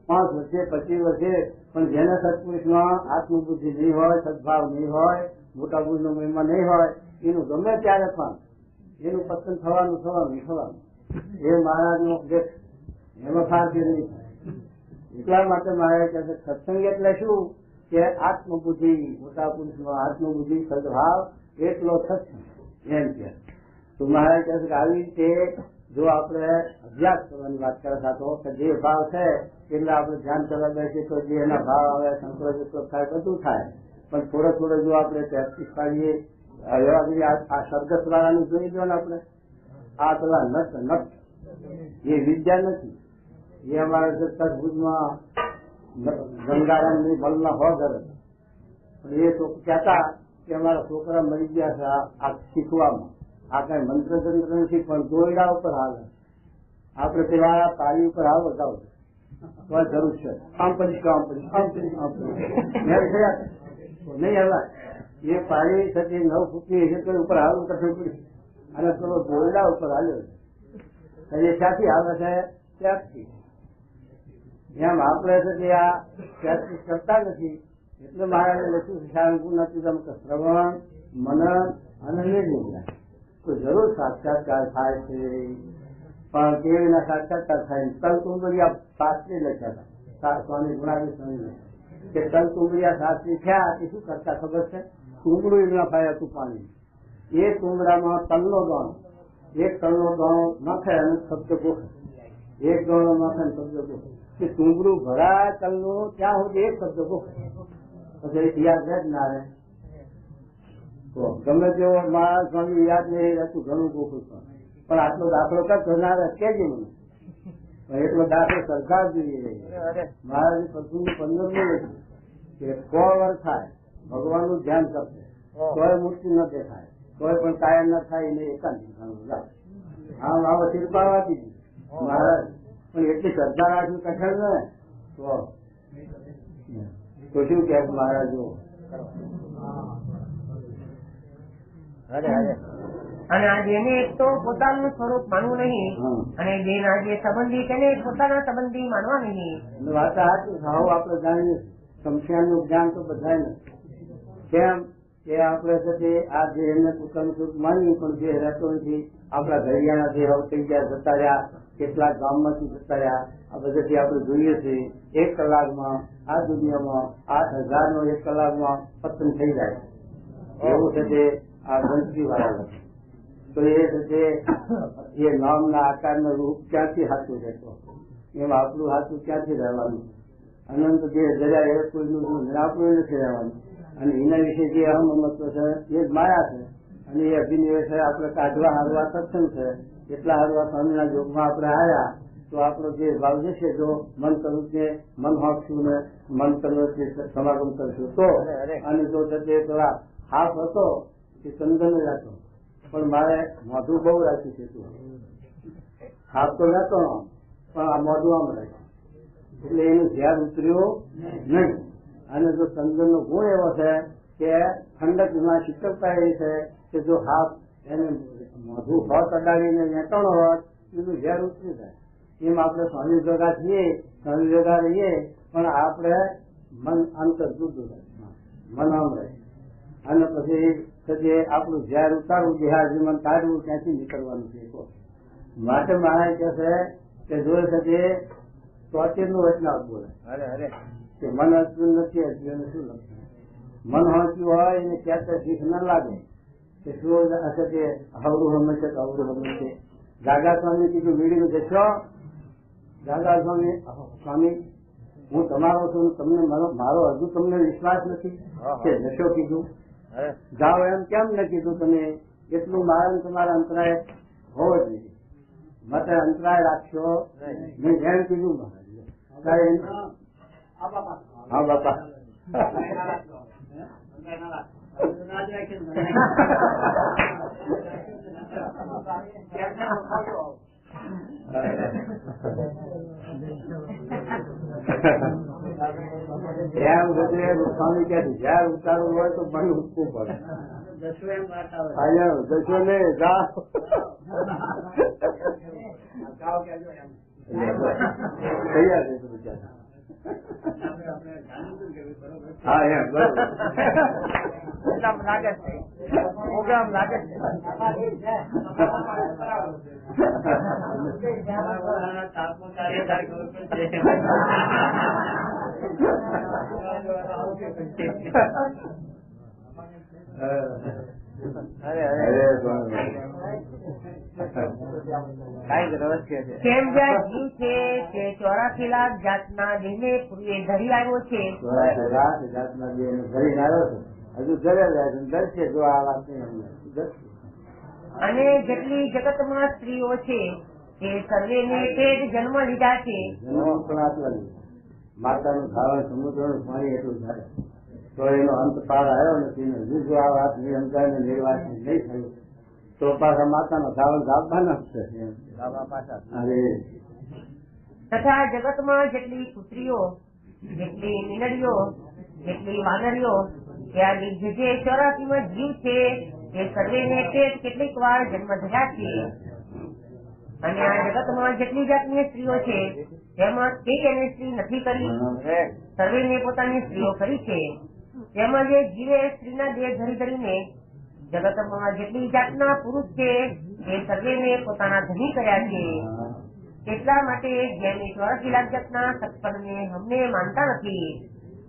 5 વર્ષે 25 વર્ષે પણ જેને સત્પુરુષમાં આત્મબુદ્ધિ નહીં હોય, સદભાવ નહીં હોય, મોટા પુરુષનો મહિમા નહીં હોય, એનું ગમે ત્યારે પણ એનું પતન થવાનું. એ મહારાજનો ઉપદેશ એમાં ફારતી નહીં થાય. એટલા માટે મહારાજ કહે છે સત્સંગ એટલે શું કે આત્મબુદ્ધિ, મોટા પુરુષમાં આત્મબુદ્ધિ, સદભાવ એટલો સત્સંગ એમ કે. તો મહારાજ કહે છે કે આવી રીતે જો આપણે અભ્યાસ કરવાની વાત કરે તો કે જે ભાવ છે એટલે આપણે ધ્યાન કરવા બેસીએ તો જે એના ભાવ આવે, સંતોષ જેટલો થાય બધું થાય. પણ થોડો જો આપણે પ્રેક્ટિસ કરીએ આ સરગસ વાળાનું જોઈ દો ને આપણે. આ પેલા નટ એ વિદ્યા નથી. એ અમારા ભુજમાં ગંગારામની બલના હો ઘર. પણ એ તો કહેતા કે અમારા છોકરા મરી ગયા છે આ શીખવામાં. આ કઈ મંત્ર તંત્ર નથી પણ દોરડા ઉપર હાલે. આપણે પેલા તાળી ઉપર હાલ બતાવો તો જરૂર છે. આમ કરીશ નહીં હલા. એ પાણી થતી 9 ફૂટની હશે તો ઉપર હાલ કરવું પડે. અને પેલો દોરડા ઉપર હાલ્યો છે એ ક્યાંથી આવે છે ત્યાંથી. એમ આપણે છે આ પ્રેક્ટિસ કરતા નથી. એટલે મારે લખ્યું શાંકું નથી તમે શ્રવણ, મનન અને નિર્ણય. તો જરૂર સાક્ષાત્કાર થાય છે. પણ કેવી રીતના સાક્ષાત્કાર થાય? તલકુંબરિયા શાસ્ત્રી લખ્યા હતા સ્વામી ગુણાજી સ્વામી કે તલકુંબરિયા શાસ્ત્રી થયા એ શું કરતા ખબર છે? કુંબડું એમના ફાયા હતું પાણી. એ કુંબડામાં તલનો દાણો, એક તલનો દાણો નાખે અને શબ્દ ગોખે. એક દાણો નાખે અને શબ્દ ગોખે. કે કુંબડું ભરાય તલનું ત્યાં સુધી એક શબ્દ ગોખે. પછી યાદ રહે જ ના રહે. તો ગમે તેવો મારા સ્વામી યાદ નહીં રહેતું ઘણું ગોખું પણ આટલો દાખલો કરતો ના રહે કેજે મને. એટલો દાખલો સરકાર જોઈએ. મહારાજ પ્રભુનું 15 લખ્યું કે 100 વર્ષ થાય ભગવાનનું ધ્યાન કરશે તોય મૂર્તિ ન દેખાય, તોય પણ કાયમ ન થાય એને એકાંત આમ આવો શિરપાવા દીધી મહારાજ. પણ એટલી શ્રદ્ધા રાખવી કઠણ ને તો શું કે મહારાજો. અને આ જેને એક તો પોતાનું સ્વરૂપ માનવું નહીં અને જેના જે સંબંધી તેને પોતાના સંબંધી માનવા નહીં. વાત સાચી. હાવ આપણે જાણીએ સંખ્યાનું જ્ઞાન તો બધા નથી. કેમ કે આપણે સાથે આ જે એમને પોતાનું સ્વરૂપ માન્યું પણ જે રહેતો નથી. આપણા ઘડિયાળાથી હવે થઈ ગયા જતા રહ્યા, કેટલાક ગામમાંથી જતા રહ્યા. આ બધાથી આપણે જોઈએ છીએ 1 કલાકમાં આ દુનિયામાં 8000 નો 1 કલાકમાં પતન થઈ જાય. એવું છે તે આ ગણતરી વાળા તો એ છે એ નામના આકારનો રૂપ ક્યાંથી હાથું રહેતો? એમ આપણું હાથું ક્યાંથી રહેવાનું? અનંત જે જરા એ કોઈનું આપણું નથી રહેવાનું. અને એના વિશે જે અહમત્વ છે એ જ માયા છે. અને એ અભિનય છે આપણે કાઢવા હારવા સત્સંગ છે. એટલા હારવા સ્વામીના યોગમાં આપણે આવ્યા તો આપણો જે ભાવ જશે જો મન કરવું કે મન હોકશું ને મન કરવું સમાગમ કરશું તો. અને જો તે પેલા હાફ હતો કે ચંદન હતો પણ મારે મોઢું બહુ રાખ્યું છે. તું હાફ તો રહેતો પણ આ મોઢું આમ રાખ્યું એટલે એનું ઝેર ઉતર્યું નહીં. અને જો ચંદન નો ગુણ એવો છે કે ઠંડક માં શીતળતા એવી છે કે જો હાથ એને મોઢું હોત અડાડીને વેચાણો હોત એનું ઝેર ઉતરી જાય. એમ આપણે સ્વામી ભેગા છીએ, સ્વામી ભેગા રહીએ પણ આપણે મન અંતર જુદું રહે, મન આમ રહે. અને પછી આપણું ઝેર ઉતારવું, દેહાજીવન કાઢવું, ક્યાંથી નીકળવાનું છે. માટે મહારાજ કહે છે કે જોઈ શકે 73 નું વચનાવત બોલે કે મન અર્જુન નથી, અર્જુન શું લક્ષણ મન હોંચ્યું હોય એને ક્યાં તો શીખ ન લાગે કે શું હશે કે હવડું હમશે કે અવડું હમશે. જાગા સ્વામી કીધું વીડીનું જશો, જાગા સ્વામી હું તમારો છું, તમને મારો હજુ તમને વિશ્વાસ નથી કે જશો કીધું, જાઓ એમ કેમ ન કીધું તમે? એટલું મારા તમારા અંતરાય હોવો જોઈએ, માટે અંતરાય રાખશો મેં એમ કીધું. હા બાપા એમ બધે સ્વામી ક્યાંથી જયારે ઉતારવું હોય તો મને ઉઠવું પડે. જશો ને જાઓ તૈયાર છે બિચારા. હા એમ બરોબર લાગે છે પ્રોગ્રામ લાગે છે. કેમ જ્યાં જીવ છે તે 84 લાખ જાતના દેહને પૂર્વે ધરી આવ્યો છે. જાતના દેહ ધરીને આવ્યો છે, હજુ ઘરે દર્શે જો આ વાત. અને જેટલી જગતમાં સ્ત્રીઓ છે તે સર્વેને પેટ જન્મ લીધા છે. જન્મ પણ આટલા માતાનું ખાવાનું સમુદ્રનું પાણી એટલું થાય તો એનો અંત પાર આવ્યો નથી. હજુ જો આ વાત સમજાય ને નિર્વાચ નહીં થયું તો પાછા માતાનો ધાવણ ધાવવાના જ છે. તથા જગતમાં જેટલી પુત્રીઓ, જેટલી મીનડીઓ, જેટલી વાનરીઓ, ત્યાંની જે 84 માં જીવ છે તે સર્વેને પેટ કેટલીક વાર જન્મ થયા છે. અને આ જગતમાં જેટલી જાતની સ્ત્રીઓ છે તેમાં તે એને સ્ત્રી નથી કરી, સર્વેને પોતાની સ્ત્રીઓ કરી છે. તેમાં જે જીવે સ્ત્રીના દેહ ધરી ધરીને જગતમાં જેટલી જાતના પુરુષ છે તે સર્વેને પોતાના ધની કર્યા છે. એટલા માટે જેની 84 લાખ જાતના સત્પન્નને અમને માનતા નથી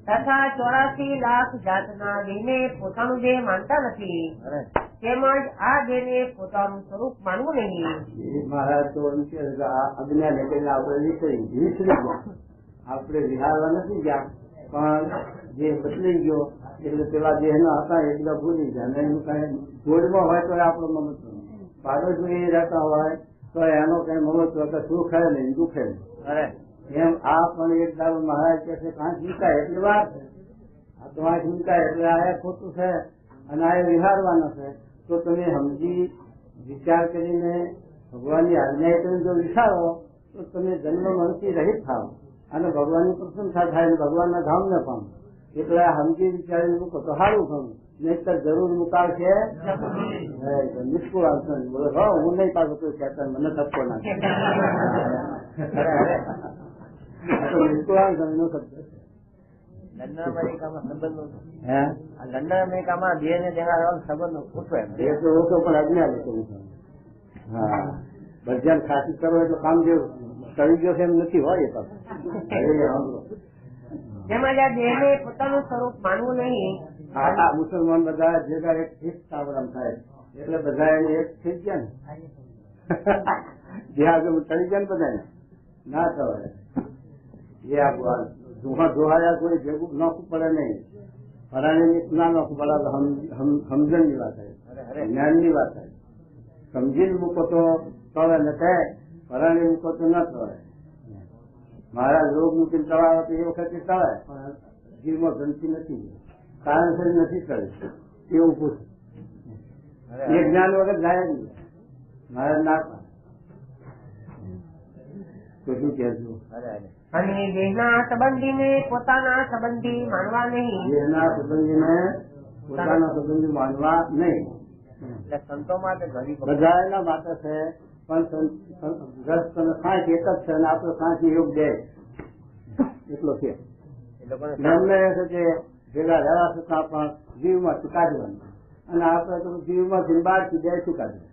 તથા 84 લાખ જાતના દેહને પોતાનું દેહ માનતા નથી, તેમજ આ દેહને પોતાનું સ્વરૂપ માનવું નહીં. મહારાજ તો અજ્ઞાન એટલે આપણે વિસરી ગયા, આપણે વિહારવા નથી ગયા પણ જે બદલી ગયો એટલે પેલા દેહ ના હતા એ બધા ભૂલી ગયા. એનું કઈ જોડમાં હોય તો આપણો મમત્વ, પાડોશી રહેતા હોય તો એનો કઈ મમત્વ કે સુખ હે નહીં દુઃખ હે એમ. આ પણ એક દાડો મહારાજ કે છે કાંચ મૂકાય એટલે વાત, આ તો આંખ મૂકાય એટલે આ ખોટું છે અને આ વિહારવાનો છે. તો તમે સમજી વિચાર કરીને ભગવાનની આજ્ઞા કરીને જો વિચારો તો તમે જન્મ મનથી રહિત થાવ અને ભગવાનની પ્રશંસા થાય અને ભગવાનના ધામને પામો. એટલે સમજી વિચારીને મૂકો તો સારું થયું, નહીતર જરૂર મુકાવશે નિષ્કુળ આવશે. બોલો હું નહીં પાછો કોઈ કહેતા મને થપકો નાખે નિષ્કુળ આવશે એનો શબ્દ. લંડન અમેરિકામાં સંબંધો લંડન અમેરિકામાં બે ને તેના સંબંધો ઉઠવે એ તો ઓછો પણ અજ્ઞાન કરું. હા બધાને ખાસી કરો એટલે કામ જેવું કરી ગયો છે એમ નથી હોય. જેમાં આ દેહને પોતાનું સ્વરૂપ માનવું નહીં. આ મુસલમાન બધા ભેગા એક સ્થાપના થાય એટલે બધા એને એક થઈ ગયા ને જે આગળ ચડી ગયા ને બધા ના થવાય. જે આ જોહાયા કોઈ ભેગું નાખવું પડે નહીં, ફરાણી ના નાખવું પડે. સમજણ ની વાત થાય, જ્ઞાન ની વાત થાય. સમજીને મૂકો તો તળે ન થાય, ફરાણી મૂકો તો ન થવાય. મારા રોગ મૂકીને તળાવે તો એ વખતે તળાય પણ જીવમાં ગ્રંથિ નથી, કારણસર નથી તળે એવું પૂછે. એ જ્ઞાન વગર જાય નહીં. મારે ના તો શું કહેશું? અને દેહના સંબંધીને પોતાના સંબંધી માનવા નહીં. દેહના સંબંધીને પોતાના સંબંધી માનવા નહીં. સંતો માટે બધા એના માટે છે પણ ગ્રસ્ત અને સાંજ એક જ છે અને આપણો સાંજ યોગ દે એટલો છે. એમને એ છે કે ભેગા રહેવા છતાં પણ જીવમાં ચુકાડવાનું અને આપણે તો જીવમાં બહાર થી બે ચુકાડવું.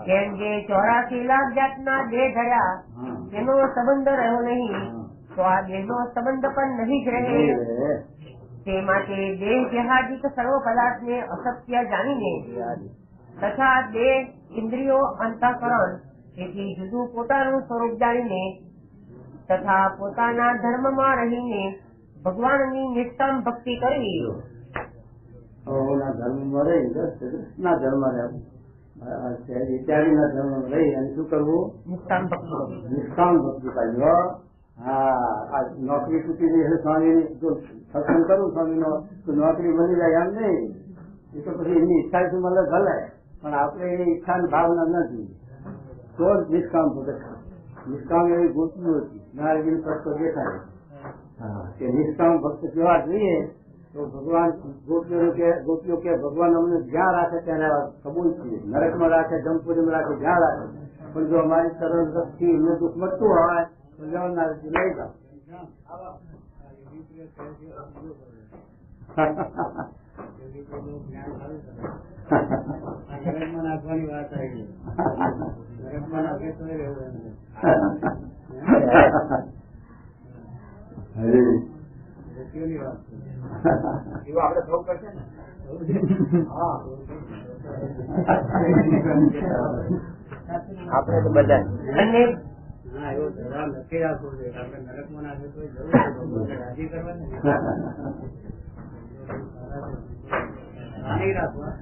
કેમ કે 84 લાખ જાતના દેહ ધર્યા તેનો સંબંધ રહ્યો નહીં તો આ દેહનો સંબંધ પણ નહીં જ રહે. તે માટે દેહ જેહાદિક સર્વ પદાર્થને અસત્ય જાણીને તથા દેહ ઇન્દ્રિયો અંતઃકરણ તેથી જુદું પોતાનું સ્વરૂપ જાણીને તથા પોતાના ધર્મમાં રહીને ભગવાનની નિષ્કામ ભક્તિ કરવી. ધર્મમાં રહી કૃષ્ણના ધર્મ ઇત્યાદિના ધર્મ રહી અને શું કરવું? નિષ્કામ ભક્તિ. નિષ્કામ ભક્તિ કરવી. હા, નોકરી છૂટી ગઈ છે સ્વામી, જો સત્સંગ કરું સ્વામી નો તો નોકરી બની જાય એમ નહીં. એ તો પછી એની ઈચ્છા થી મળે ભલે, પણ આપણે એની ઈચ્છાની ભાવના નથી તો જ નિષ્કામ ભગત. નિષ્કામ એવી ગોતવું હતી નારાયણ પ્રશ્નો દેખાય કે નિષ્કામ ભક્ત કેવા જોઈએ તો ભગવાન ગોપીઓ કે ભગવાન અમને જ્યાં રાખે ત્યાં કબૂલ છીએ, નરકમાં રાખે, જમપુરીમાં રાખે, જ્યાં રાખે, પણ જો અમારી સરળ ભક્તિ એમને દુઃખ મળતું હોય તો જવાના લઈ જાઓ. નાખવાની વાત આવી આપડે સૌ કરશે ને. આપણે તો બધા એવો ધરાવ નક્કી રાખવો જોઈએ. આપડે નરકમાં નાખે તો જરૂર રાજી કરવાની રાખવા.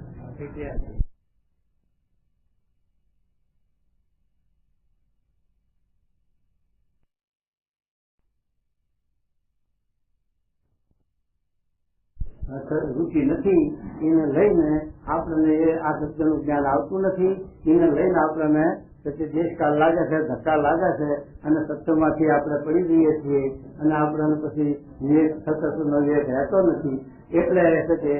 રૂચિ નથી એને લઈને આપણને આ સત્યનું જ્ઞાન આવતું નથી. એને લઈને આપણને દેશકાળ લાગે છે, ધક્કા લાગે છે અને સત્યમાંથી આપણે પડી જઈએ છીએ અને આપણને પછી સત્સંગનો વિવેક રહેતો નથી. એટલે છે કે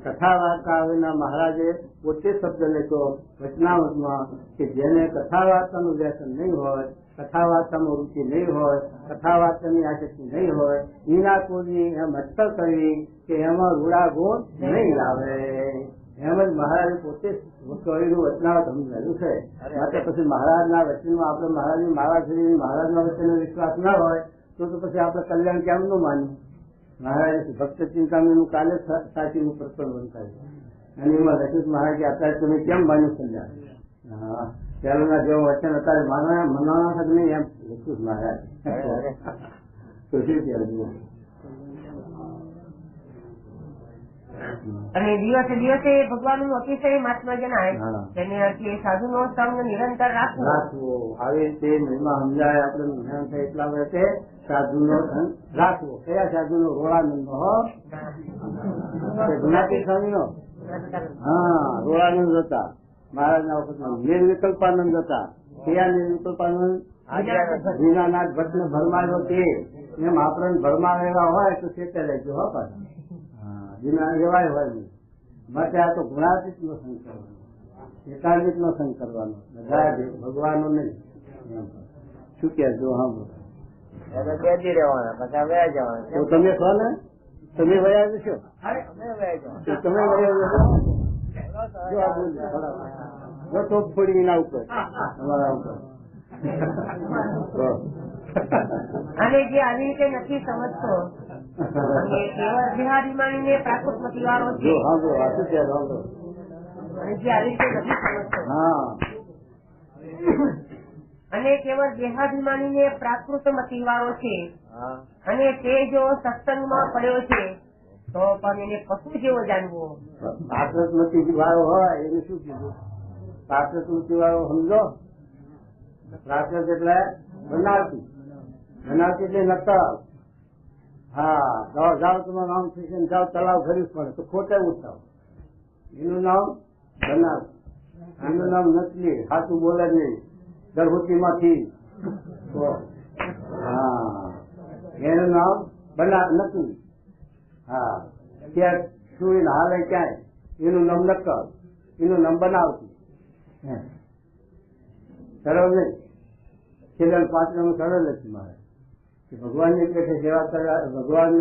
કથા વાર્તા વિના મહારાજે પોતે શબ્દ લખ્યો વચનામૃતમાં કે જેને કથા વાર્તાનું વ્યસન નહીં હોય, કથા વાર્તામાં રૂચિ નહીં હોય, કથા વાર્તાની આસક્તિ નહીં હોય, એના કોઈની એમ અટકલ કરવી કે એમાં રૂડા ગુણ નહીં લાવે. એમ જ મહારાજે પોતે કવિનું વચનાવત સમજાવ્યું છે. માટે પછી મહારાજના વચનમાં આપણે મહારાજની માળા ફેરી મહારાજના વચનનો વિશ્વાસ ના હોય તો પછી આપણે કલ્યાણ કેમ નું માન્યું? મહારાજે ભક્ત ચિંતામણીનું કાલે સાચીનું પ્રકરણ બંધાયું અને એમાં લખ્યું મહારાજ કે અત્યારે તમે કેમ માન્યું કલ્યાણ? હા, પહેલાના જેવું વચન અત્યારે મનાવવા શકે નહીં એમ લખ્યું મહારાજ. તો શું કહેવું? અને દિવસે દિવસે ભગવાનનું અતિશય મહાત્મા જણાય તેને અર્થે સાધુનો સંગ નિરંતર રાખવો. આવી રીતે મહિમા સમજાય આપણે જ્ઞાન થાય એટલા માટે સાધુનો સંગ રાખવો. કયા સાધુનો? રોળાનંદ નો ગુણાતી સ્વામીનો. હા, રોળાનંદ હતા મહારાજના વખતમાં. નિર્વિકલ્પાનંદ હતા. કયા નિર્વિકલ્પાનંદ? દીનાનાથ ભટ્ટ ને ભરમાયો તે. એમ આપણને ભરમાવેલા હોય તો ચેતે રહેજો હો પાછા. એવાય હોય નહીં. માટે આ તો ગુણાતીત નો સંગ કરવાનો, એકાંતિક નો સંગ કરવાનો, બધા ભગવાનનો નહીં. શું કે જો બેસી રહેવાના પછી વ્યા જવાના. તો તમે છો ને, તમે વયા જશો, તમે વયા જશો. જો આ બોલ તો ફોડી ના ઉપર તમારા ઉપર. અને જે આવી રીતે નથી સમજતો કેવળ બિહારી માનીને પ્રાકૃતમતી વાળો છે. અને જે આવી રીતે નથી સમજતો અને કેવળ દેહાભિમાનીને પ્રાકૃતમતી વાળો છે અને તે જો સત્સંગમાં પડ્યો છે તો પણ એને પશુ જેવો જાણવો. પ્રાકૃતમતી વાળો હોય એને શું કીધું? પ્રાકૃતમતી વાળો સમજો. પ્રાકૃત એટલે બનાવતી, બનાવતી એટલે નકલ. હા, જાઓ તમારું નામ થશે જાઓ તલાવ ભરી પડે તો ખોટે ઉઠાવ. એનું નામ બનાવ, એનું નામ નકલી, સાચું બોલે નહીં, ગર્ભવતી માંથી. હા, એનું નામ નકલી. હા, ક્યાંક સુઈ હાલે ક્યાંય એનું નામ નકલ, એનું નામ બનાવતી. સરળ નહીં. છેલ્લા 5 નામ સરળ નથી મારે. ભગવાનની પેટે સેવા કર્યા, ભગવાન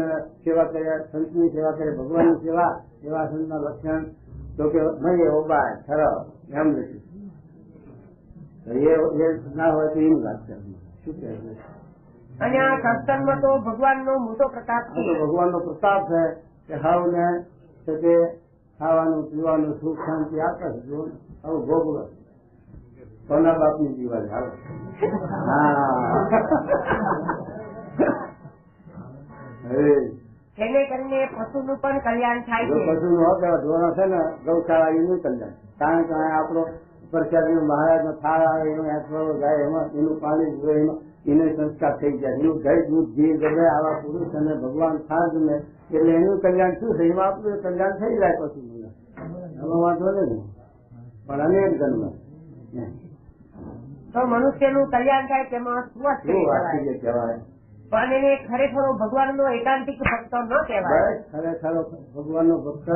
સેવા કર્યા, સંતની સેવા કરે, ભગવાનની સેવા એવા સંતના લક્ષણ તો કે નહીં એવો બાય સરળ એમ નથી. એ ના હોય તો એમ લાગશે. શું કહે અને આ સત્સંગમાં તો ભગવાનનો મોટો પ્રતાપ આ છે. તો ભગવાનનો પ્રતાપ છે કે હાવને છે તે ખાવાનું પીવાનું સુખ શાંતિ આપે છે. જો આવું ભોગવે કોના બાપની દિવાળી આવે. જેને કરીને પશુનું પણ કલ્યાણ થાય જો છે. પશુ નો ઢોરો છે ને ગૌશાળા એનું કલ્યાણ. કારણ કે આપણો પ્રસાદી મહારાજ નો થાળ આવે એનો યાત્રાઓ જાય એમાં એનું પાણી જુએ એમાં એને સંસ્કાર થઈ જાય. એનું દહીં દૂધ ઘી ગમે આવા પુરુષ અને ભગવાન થાળ ગમે એટલે એનું કલ્યાણ શું છે એમાં આપણું કલ્યાણ થઈ જાય. પશુ એમાં વાંધો નહીં પણ અનેક જન્મ તો મનુષ્યનું કલ્યાણ થાય તેમાં શું વાંચી કહેવાય. પણ એને ખરેખર ભગવાનનો એકાંતિક ભક્ત ન કહેવાય. ખરેખર ભગવાનનો ભક્ત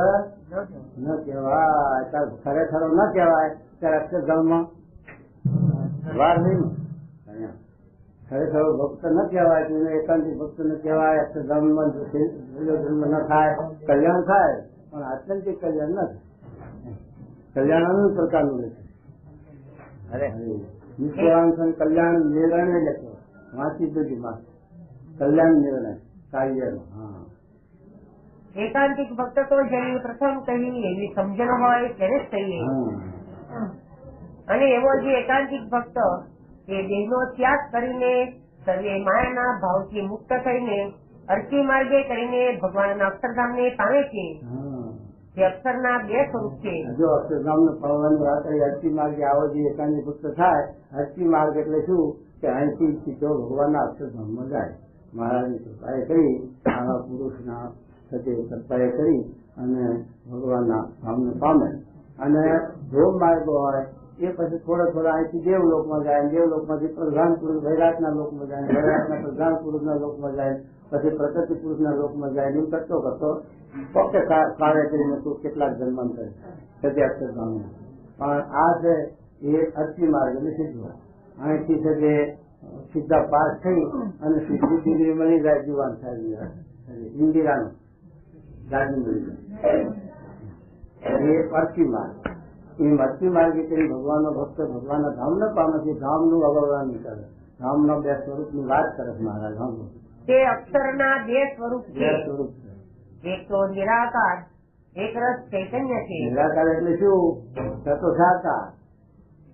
ન કહેવાય. ખરેખર ન કહેવાય ત્યારે અક્ષરધામમાં વાર નહીં. ખરેખર ભક્ત ન કહેવાય તો એને એકાંતિક ભક્ત ન કહેવાય. અક્ષરધામમાં જન્મ ન થાય કલ્યાણ થાય પણ આત્યંતિક કલ્યાણ ન થાય. કલ્યાણ અનેક પ્રકારનું રહેશે. નિશ્ચયાંશન કલ્યાણ નિર્ણય લખો વાંચી દીધી માં કલ્યાણ નિર્ણય કાર્યનો. એકાંતિક ભક્ત તો જેની પ્રથમ કહી એવી સમજણ હોય તેને જ કહીએ. અને એવો જે એકાંતિક ભક્ત એ દેહનો ત્યાગ કરીને સર્વે માયાના ભાવથી મુક્ત થઈને અર્ચી માર્ગે કરીને ભગવાનના અક્ષરધામને પામે છે. જે અક્ષરના બે સ્વરૂપ છે. જો અક્ષરધામને પામવાની વાત કરી અર્ચી માર્ગે આવો જે એકાંતિક ભક્ત થાય. અર્ચી માર્ગ એટલે શું કે અહીંથી સીધો ભગવાનના અક્ષરધામમાં જાય. મહારાજની કૃપાએ કરી આવા પુરુષના સાથે કૃપાએ કરી અને ભગવાનના ધામને પામે. અને જો માર્ગો હોય એ પછી થોડા થોડા અહીંથી દેવલોકમાં જાય. દેવલોકમાંથી પ્રધાન પુરુષ વૈરાટના લોકમાં જાય. વૈરાટના પ્રધાન પુરુષના લોકમાં જાય. પછી પ્રકૃતિ પુરુષના લોકમાં જાય. એમ કરતો કરતો પોતે કાર્ય કરીને તું કેટલાક જન્માંતર સત્ય અક્ષરધામમાં. પણ આ છે એ અર્ચી માર્ગ એટલે સીધો અહીંથી છે તે સીધા પાસ થઈ અને સીધી દીકરી મળી જાય. જુવાન થાય ઇન્દિરાનું ગાડી મળી જાય. એ અર્ચી માર્ગ. એ અર્ચી માર્ગે કરી ભગવાનનો ભક્ત ભગવાનના ધામને પામે છે. ધામનું અવગણ કરે. ધામના બે સ્વરૂપની વાત કરે મહારાજ. તે અક્ષરના બે સ્વરૂપ છે. એક તો નિરાકાર એક રસ ચૈતન્ય છે. નિરાકાર એટલે શું તો સાકાર.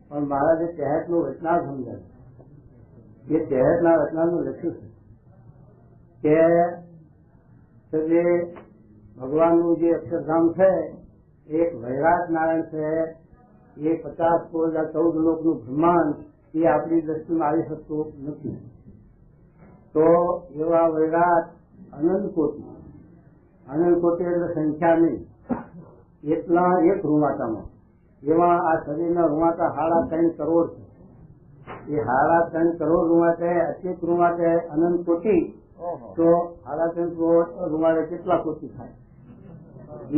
પણ મહારાજે ચહેટનું રચના સમજાય. એ ચહેટના રચનાનું લખ્યું છે કે જે ભગવાનનું જે અક્ષરધામ છે એક વૈરાટ નારાયણ છે. એ 50 કોશ 14 લોકનું બ્રહ્માંડ એ આપણી દ્રષ્ટિમાં આવી શકતું નથી. તો એવા વૈરાટ અનંત કોટી એટલે સંખ્યા નહીં એટલા એક રૂવાટામાં એમાં આ શરીરના રૂવાટા 3.5 કરોડ છે. એ 3.5 કરોડ રૂવાટે અચેક રૂવાટે અનંત કોટી. તો 3.5 કરોડ રૂવાટે કેટલા કોટી થાય?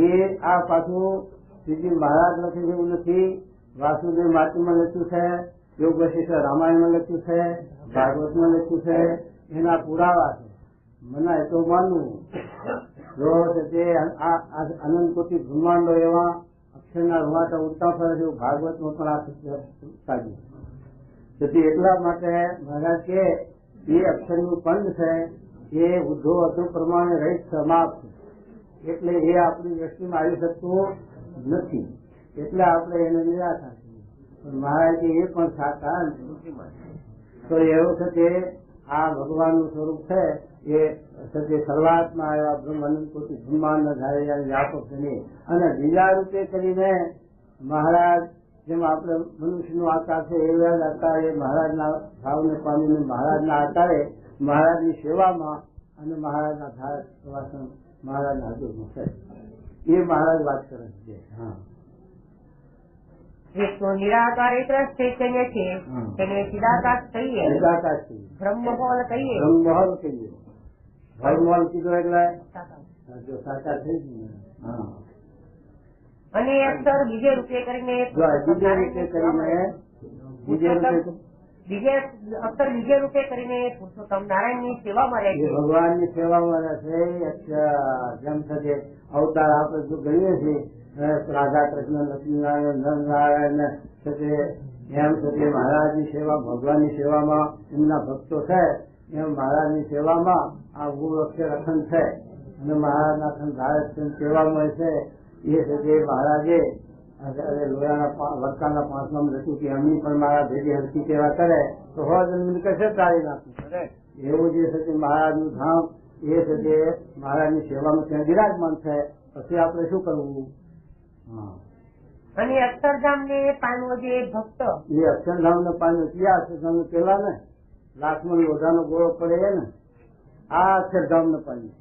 એ આ પાછું શ્રીજી મહારાજ લખ્યું એવું નથી. વાસુદેવ માતૃમાં લખ્યું છે. યોગ વશિષ્ઠ રામાયણમાં લખ્યું છે. ભાગવતમાં લખ્યું છે. એના પુરાવા છે. મને એ તો માનવું જો તે અનંત કોટી બ્રહ્માંડો એવા અક્ષરના રૂવાટા ઉડતા ફરે છે. ભાગવતમાં પણ આ સાજ્યું. તેથી એટલા માટે મહારાજ કે એ અક્ષરનું પંદ છે એ ઉદ્ધો અધુ પ્રમાણે રહિત સમાપ્ત છે. એટલે એ આપણી દ્રષ્ટિમાં આવી શકતું નથી. એટલે આપણે એને નિરાકાર છીએ. પણ મહારાજ એ પણ સાકાર તો એવું છે કે આ ભગવાનનું સ્વરૂપ છે એ સત્ય શરૂઆતમાં આવ્યા બ્રહ્મ કોટી બ્રહ્માંડ વ્યાપક છે. અને બીજા રૂપે કરીને મહારાજ જેમ આપણે મનુષ્યનો આકાર છે એવા આકારે મહારાજના ભાવને પામીને મહારાજના આકારે મહારાજની સેવામાં અને મહારાજના ધારક પ્રવાસન મહારાજના હાજરમાં છે. એ મહારાજ વાત કરે છે. એક તો નિરાકાર એક રસ ચૈતન્ય છે. તેને ચિદાકાશ કહીએ. બ્રહ્મહોલ કહીએ. બ્રહ્મહોલ કીધો એટલે સાકાર થઈ ગયું. અને અક્ષર બીજે રૂપે કરીને બીજે રૂપે કરીને પુરુષોત્તમ નારાયણની સેવામાં રહે છે. ભગવાનની સેવામાં રહે છે. જેમ થશે અવતાર આપણે જો ગણીએ છીએ રાધા કૃષ્ણ લક્ષ્મીનારાયણ નરનારાયણ એમ થશે મહારાજની સેવા ભગવાનની સેવામાં એમના ભક્તો છે એમ મહારાજની સેવામાં આ મૂળ અક્ષર અખંડ છે અને મહારાજના અખંડ ભારત સેવામાં છે. એ છે તે મહારાજે લોયાના વડકાના 5માં લખ્યું કે એમની પણ મારા ભેગી હરકી સેવા કરે તો જમીન કશે ચાલી નાખવું. એવું જે છે તે મહારાજનું ધામ એ છે તે મહારાજની સેવામાં ત્યાં બિરાજમાન છે. પછી આપણે શું કરવું? અને અક્ષરધામ ને પામવો જે ભક્ત એ અક્ષરધામ ને પામ્યો ક્યાં અક્ષરધામ ને પેલા ને લાખમણ ઓઢાનો ગોળો પડે ને આ અક્ષરધામ ને પામ્યો.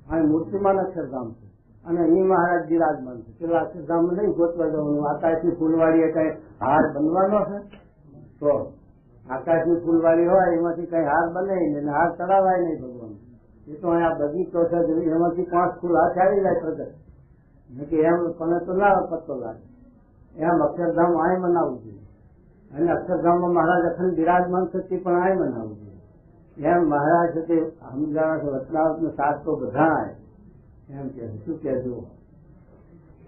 આ મૂર્તિમાન અક્ષરધામ છે અને અહીં મહારાજ બિરાજમાન છે. પેલા અક્ષરધામ નહીં ગોતવા જવાનું. આકાશની ફૂલવાડી કઈ હાર બનવાનો છે? તો આકાશની ફૂલવાડી હોય એમાંથી કઈ હાર બને ને હાર ચડાવાય નહીં ભગવાન. એ તો અહીંયા બગીચો છે એમાંથી 5 ફૂલ હાથ આવી જાય પ્રગટ કે એમ પણ તો ના પત્તો લાગે. એમ અક્ષરધામ આય મનાવવું જોઈએ અને અક્ષરધામમાં મહારાજ અખંડ બિરાજમાન છે તે પણ આય મનાવવું જોઈએ. એમ મહારાજ છે તે સમજાવે છે વચનાવત નો સાથ તો બધા એમ કે શું કહેજો.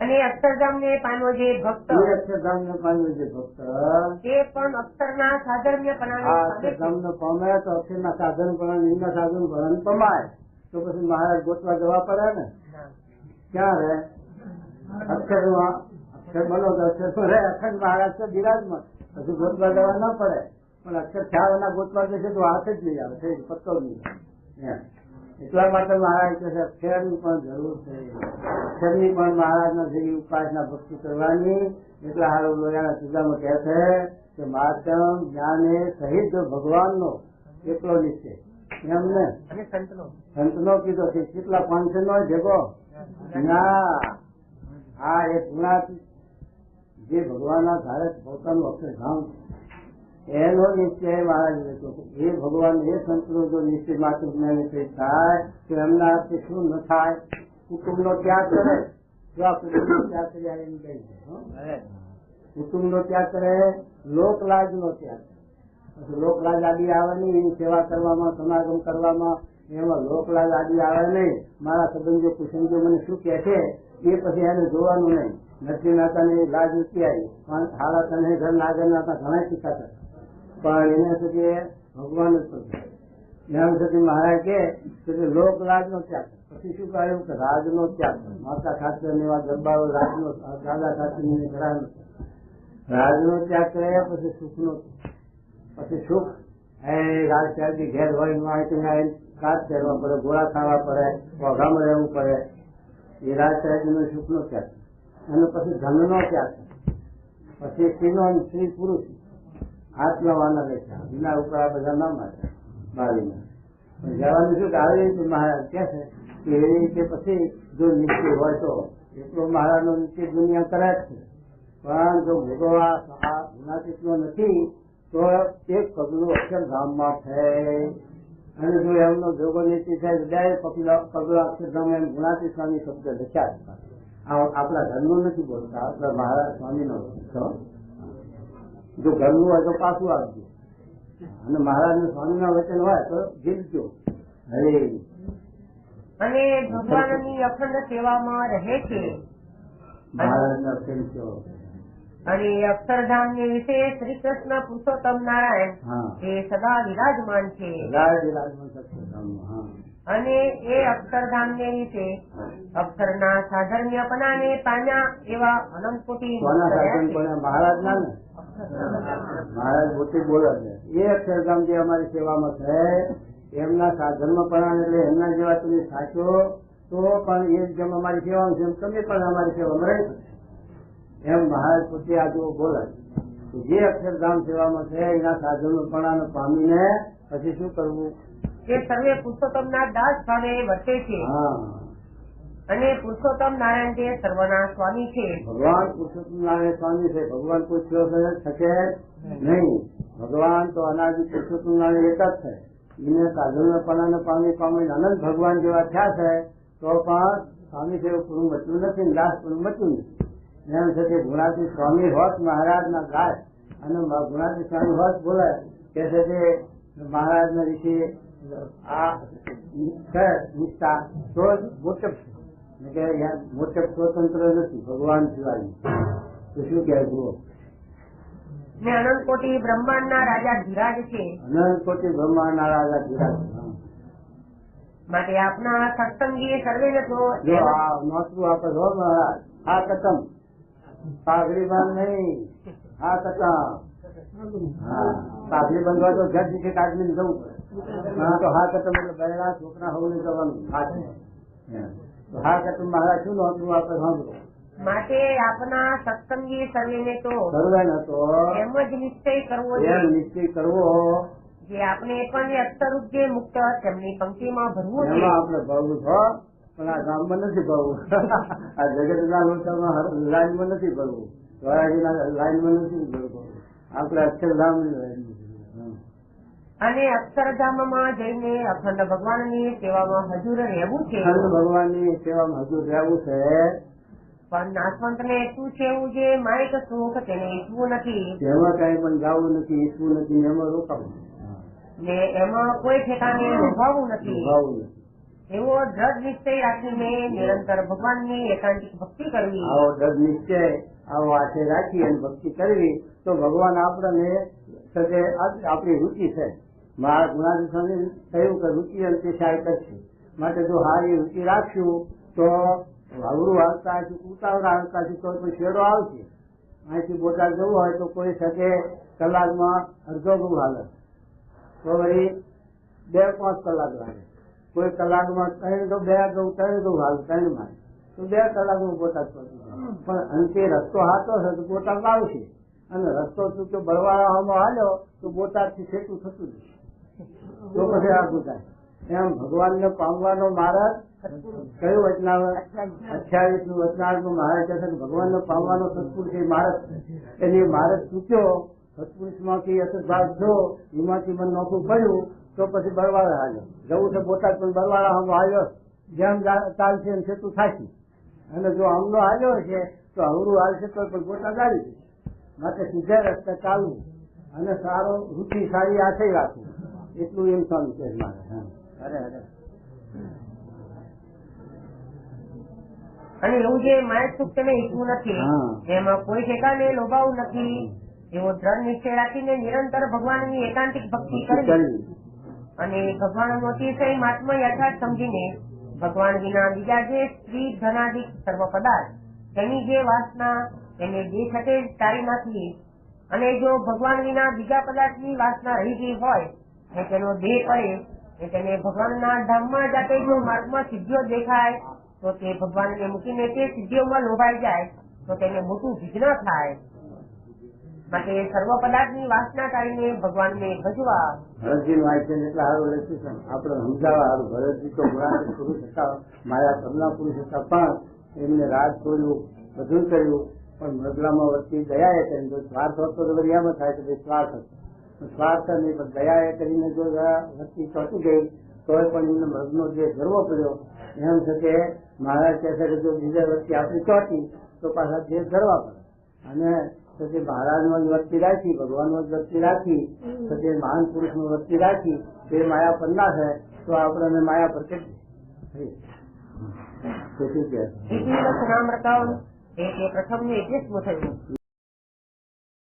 અને અક્ષરધામ ને પામવો જે ભક્ત અક્ષરધામ ને પામ્યો છે ભક્ત તે પણ અક્ષરના સાધર્મ્ય અક્ષરધામ ને પામે તો અક્ષરના સાધન પણ એના સાધન પણ પમાય તો પછી મહારાજ ગોતવા જવા પડે ને. ક્યાં રહે? અક્ષરમાં અક્ષર બનો તો અક્ષર રહે. અખંડ મહારાજ તો બિરાજમાં પછી ગોતવા જવા ના પડે. પણ અક્ષર ખ્યાલ ગોતવા જશે તો હાથ જ નહીં આવે છે પત્તો નહીં. એટલા માટે મહારાજ કહે છે અક્ષરની પણ જરૂર છે. અક્ષરની પણ મહારાજના જેવી ઉપાસના ભક્તિ કરવાની. એટલા હારું લોયાના ચૂડામાં કહે છે કે મહાત્મ જ્ઞાને સહિત જો ભગવાનનો એટલો નિશ્ચય એમને સંતનો કીધો છે. કેટલા 500 નો ભેગો ના આ એક ગુણાથી જે ભગવાનના ધારે પોતાનું અક્ષરધામ એનો નિશ્ચય મહારાજ લેતો. એ ભગવાન એ સંતનો જો નિશ્ચય માત્ર નિશ્ચય થાય તો એમના હાથે શું ન થાય? કુટુંબ નો ત્યાગ કરે જો આ કુટુંબ નો ત્યાગ કર્યા એમ કહી છે. કુટુંબ નો ત્યાગ કરે, લોકલાજ નો ત્યાગ કરે. પછી લોકલાજ આદિ આવે નહીં એની સેવા કરવામાં સમાગમ કરવામાં એમાં લોકલાજ આદિ આવે નહીં. મારા સંબંધો કુસંજો મને શું કહે છે એ પછી એને જોવાનું નહીં. નરસિંહ નાતાની લાજ ઉઠી આવી પણ હાલા તને ઘર નાગર નાતા ઘણા શીખાતા પણ એને સુધી ભગવાન જ પડે. એમ સુધી મહારાજ કે લોકલાજ નો ત્યાગ. પછી શું કહ્યું કે રાજ નો ત્યાગ. માતા ખાતર એવા ગરબાઓ રાજનો દાદા ખાતર ઘરાનો રાજ નો ત્યાગ કરે. પછી સુખ નો પછી સુખ એ રાજ સાહેબ ઘેર હોય કાચ કરવા પડે, ગોળા ખાવા પડે, વઘામાં રહેવું પડે. એ રાજ સાહેબ નો સુખ નો ત્યાગ. અને પછી ધન નો ત્યાગ. પછી સ્ત્રીનો સ્ત્રી પુરુષ આત્મવાના રહેતા વિના ઉપર આ બધા ના મારે બાળીમાં જવાનું શું કે આવી રીતે મહારાજ કે છે કે એવી રીતે પછી જો નિશ્ચય હોય તો એટલો મહારાજ નો નિશ્ચય દુનિયા કરે છે. પણ જો ભોગવા આ ગુણાતીત નો નથી તો એક પગલું અક્ષરધામમાં છે. અને જો એમનો ભોગો નીતિ થાય ડાયરેક્ટ પગલો અક્ષરધામ એમ ગુણાતીત સ્વામી શબ્દ લખ્યા. આપણા ઘરનું નથી બોલતા, આપણા મહારાજ સ્વામી નો. જો ઘરનું હોય તો પાછું આવજો અને મહારાજ ને સ્વામી ના વચન હોય તો જીતજો. હરે અને ભગવાનની અખંડ સેવામાં રહે છે. મહારાજ ના વચન અને અક્ષરધામ ને વિશે શ્રી કૃષ્ણ પુરુષોત્તમ નારાયણ એ સદા વિરાજમાન છે. અને એ અક્ષરધામ ને વિશે અક્ષરના સાધર્મ્યપણા ને પામ્યા એવા અનંત કોટી મહારાજ ના ને મહારાજ પોતે બોલે છે. એ અક્ષરધામ જે અમારી સેવામાં છે એમના સાધર્મપણા એટલે એમના જેવા તમે સાચો તો પણ એ જેમ અમારી સેવામાં છે એમ તમે પણ અમારી સેવામાં રહી શકો એમ મહારાજ પોતે આજે બોલે. જે અક્ષરધામ સેવામાં છે એના સાધર્મપણા પામીને પછી શું કરવું? એ સર્વે પુરુષોત્તમ ના દાસ ભાવે વર્તે છે. અને પુરુષોત્તમ નારાયણ જે સર્વના સ્વામી છે. ભગવાન પુરુષોત્તમ નારાયણ સ્વામી છે. ભગવાન કોઈ શકે નહીં. ભગવાન તો અનાદિ પુરુષોત્તમ નારાયણ એક જ છે. એને સાધનપણાને પામી અનંત ભગવાન જેવા થયા છે તો પણ સ્વામી જેવું પૂરું મચ્યું નથી, દાસ પૂરું મચ્યું નથી. એમ છે કે ગુણાતી સ્વામી હોત મહારાજ ના દાસ અને ગુણાતી સ્વામી હોત બોલે કે છે કે મહારાજ ના વિશે આ નિષ્ઠા તો મોટપ છે. મોટપ સ્વતંત્ર નથી ભગવાન સિવાય. તો શું કહેવું? ને અનંત કોટી બ્રહ્માંડના રાજા ધીરાજ છે. અનંત કોટી બ્રહ્માંડના રાજા ધીરાજ. માટે આપના સત્સંગી સર્વે તો જો આ નોતરું આપે હો મહારાજ, આ કતમ પાઘડી બાંધ નહીં, આ કતમ. પાઘડી બાંધવા તો જજ છે કાઢીને જવું પડે. હા તો હા કતમ એટલે બહેરા છોકરા હોવું જવાનું હા છે. તો હા કતમ મહારાજ શું નોતરું આપે સાંભળો. માટે આપના સત્સંગી સર્વેને તો સર્વે ન તો એમ જ નિશ્ચય કરવો એમ જોઈએ નિશ્ચય કરવો જે આપણે પણ અક્ષરરૂપ જે મુક્ત તેમની પંક્તિમાં ભરવું એમાં જોઈએ. આપણે ભાવવું છો, પણ આ ગામમાં નથી ભાવવું. આ જગતના લોટામાં લાઈનમાં નથી ભરવું, દ્વારાજીના લાઈનમાં નથી ભરવું. આપણે અક્ષરધામની લાઈનમાં. અને અક્ષરધામમાં જઈને અખંડ ભગવાનની સેવામાં હજુર રહેવું છે. ભગવાનની સેવામાં હજુ રહેવું છે. પણ નાશવંતને શું છે એવું જે માયક સુખ તેને ઈચ્છવું નથી તેમાં કઈ પણ જવું નથી, ઈચ્છવું નથી, એમાં રોકાવું ને એમાં કોઈ ઠેકાણે લોભાવવું નથી. ભાવવું નથી. એવો દ્રઢ નિશ્ચય રાખીને નિરંતર ભગવાનની એકાંતિક ભક્તિ કરવી. આવો દ્રઢ નિશ્ચય આવો આશય રાખી અને ભક્તિ કરવી તો ભગવાન આપણને સજે આપણી રુચિ છે. મારા ગુણાજી સ્વામી કહ્યું કે રુચિ અંતે સહાય કરશે. માટે જો સારી રુચિ રાખશું તો વાવરું હાલતા હશે, ઉતાવળા હાલતા હશે તો કોઈ શેરો આવશે. અહીંથી બોટાદ જવું હોય તો કોઈ સાથે કલાકમાં અડધો ગૌ હાલે તો વળી 2-5 કલાક લાગે. કોઈ કલાકમાં 3 ગૌ 2 ગૌ 3 ગૌ હાલે 3 માં તો 2 કલાકમાં બોટાદ પહોંચી જાય. પણ અંતે રસ્તો હાથો છે તો બોટાદ આવશે, અને રસ્તો ચૂક્યો બળવાળામાં હાલ્યો તો બોટાદ થી છેટું થતું જશે. તો પછી આગું થાય. એમ ભગવાનને પામવાનો માર્ગ કયું વચનાવર 28નું વચનાવરનું મહારાજ કહે છે કે ભગવાનને પામવાનો સત્પુરુષ એ માર્ગ છે. એની માર્ગ ચૂક્યો, સત્પુરુષમાંથી અસદભાવ જો એમાંથી મને નોખું પડ્યું તો પછી બરવાળા હાલ્યો. જવું છે બોટાદ પણ બરવાળા હમ હાલ્યો, જેમ ચાલશે એમ છેટું થાશે. અને જો હમનો હાલ્યો છે તો હવરું હાલશે તો પણ બોટાદ આવી જશે. માટે સીધા રસ્તે ચાલવું અને સારો રુચિ સારી આશય રાખવું, એટલું એમ સારું છે મારે. અરે અને એવું જે માયક સુખ તેને ઈચ્છવું નથી, એમાં કોઈ ઠેકાણે લોભાવું નથી. એવો દ્રઢ નિશ્ચય રાખીને નિરંતર ભગવાનની એકાંતિક ભક્તિ કરવી અને ભગવાનનો અતિશય મહાત્મા યથાર્થ સમજીને ભગવાન વિના બીજા જે સ્ત્રી ધનાદિક સર્વ પદાર્થ તેની જે વાસના તેને જે સાથે તારી નાખવી. અને જો ભગવાન વિના બીજા પદાર્થની વાસના રહી ગઈ હોય ને તેનો દેહ પડે ને તેને ભગવાનના ધામમાં જાતે જો માર્ગમાં સિદ્ધિઓ દેખાય તો તે ભગવાનને મૂકીને તે સિદ્ધિઓમાં લોભાઈ જાય તો તેને મોટું વિઘ્ન થાય. માટે સર્વ પદાર્થની વાસના કાઢીને ભગવાનને ભજવા. ભરતજી વાંચન એટલે સારું લખ્યું છે, આપણે સમજાવવા સારું. ભરતજી તો ગુણાતીત પુરુષ હતા, માયા કમલા પુરુષ હતા, પણ એમને રાજ છોડ્યું, બધું કર્યું, પણ મૃગલામાં વચ્ચે દયાએ કરીને જો સ્વાર્થ હોતો તો એમ થાય કે સ્વાર્થ હતો, સ્વાર્થ નહીં પણ દયાએ કરીને જો વચ્ચે ચોટી ગઈ તો પણ એમને મૃગનો જે ગર્વ પડ્યો. એમ છે કે મહારાજ કહે છે કે જો બીજા વચ્ચે આપણી ચોટી તો પાછા જે ગરવા પડે. અને પછી મહારાજનો જ વસ્તી રાખી, ભગવાનનો જ વસ્તી રાખી, પછી મહાન પુરુષનો વસ્તી રાખી તે માયા પર ના થાય તો આપણને માયા પર કેટલી પ્રથમ 21મું થયું.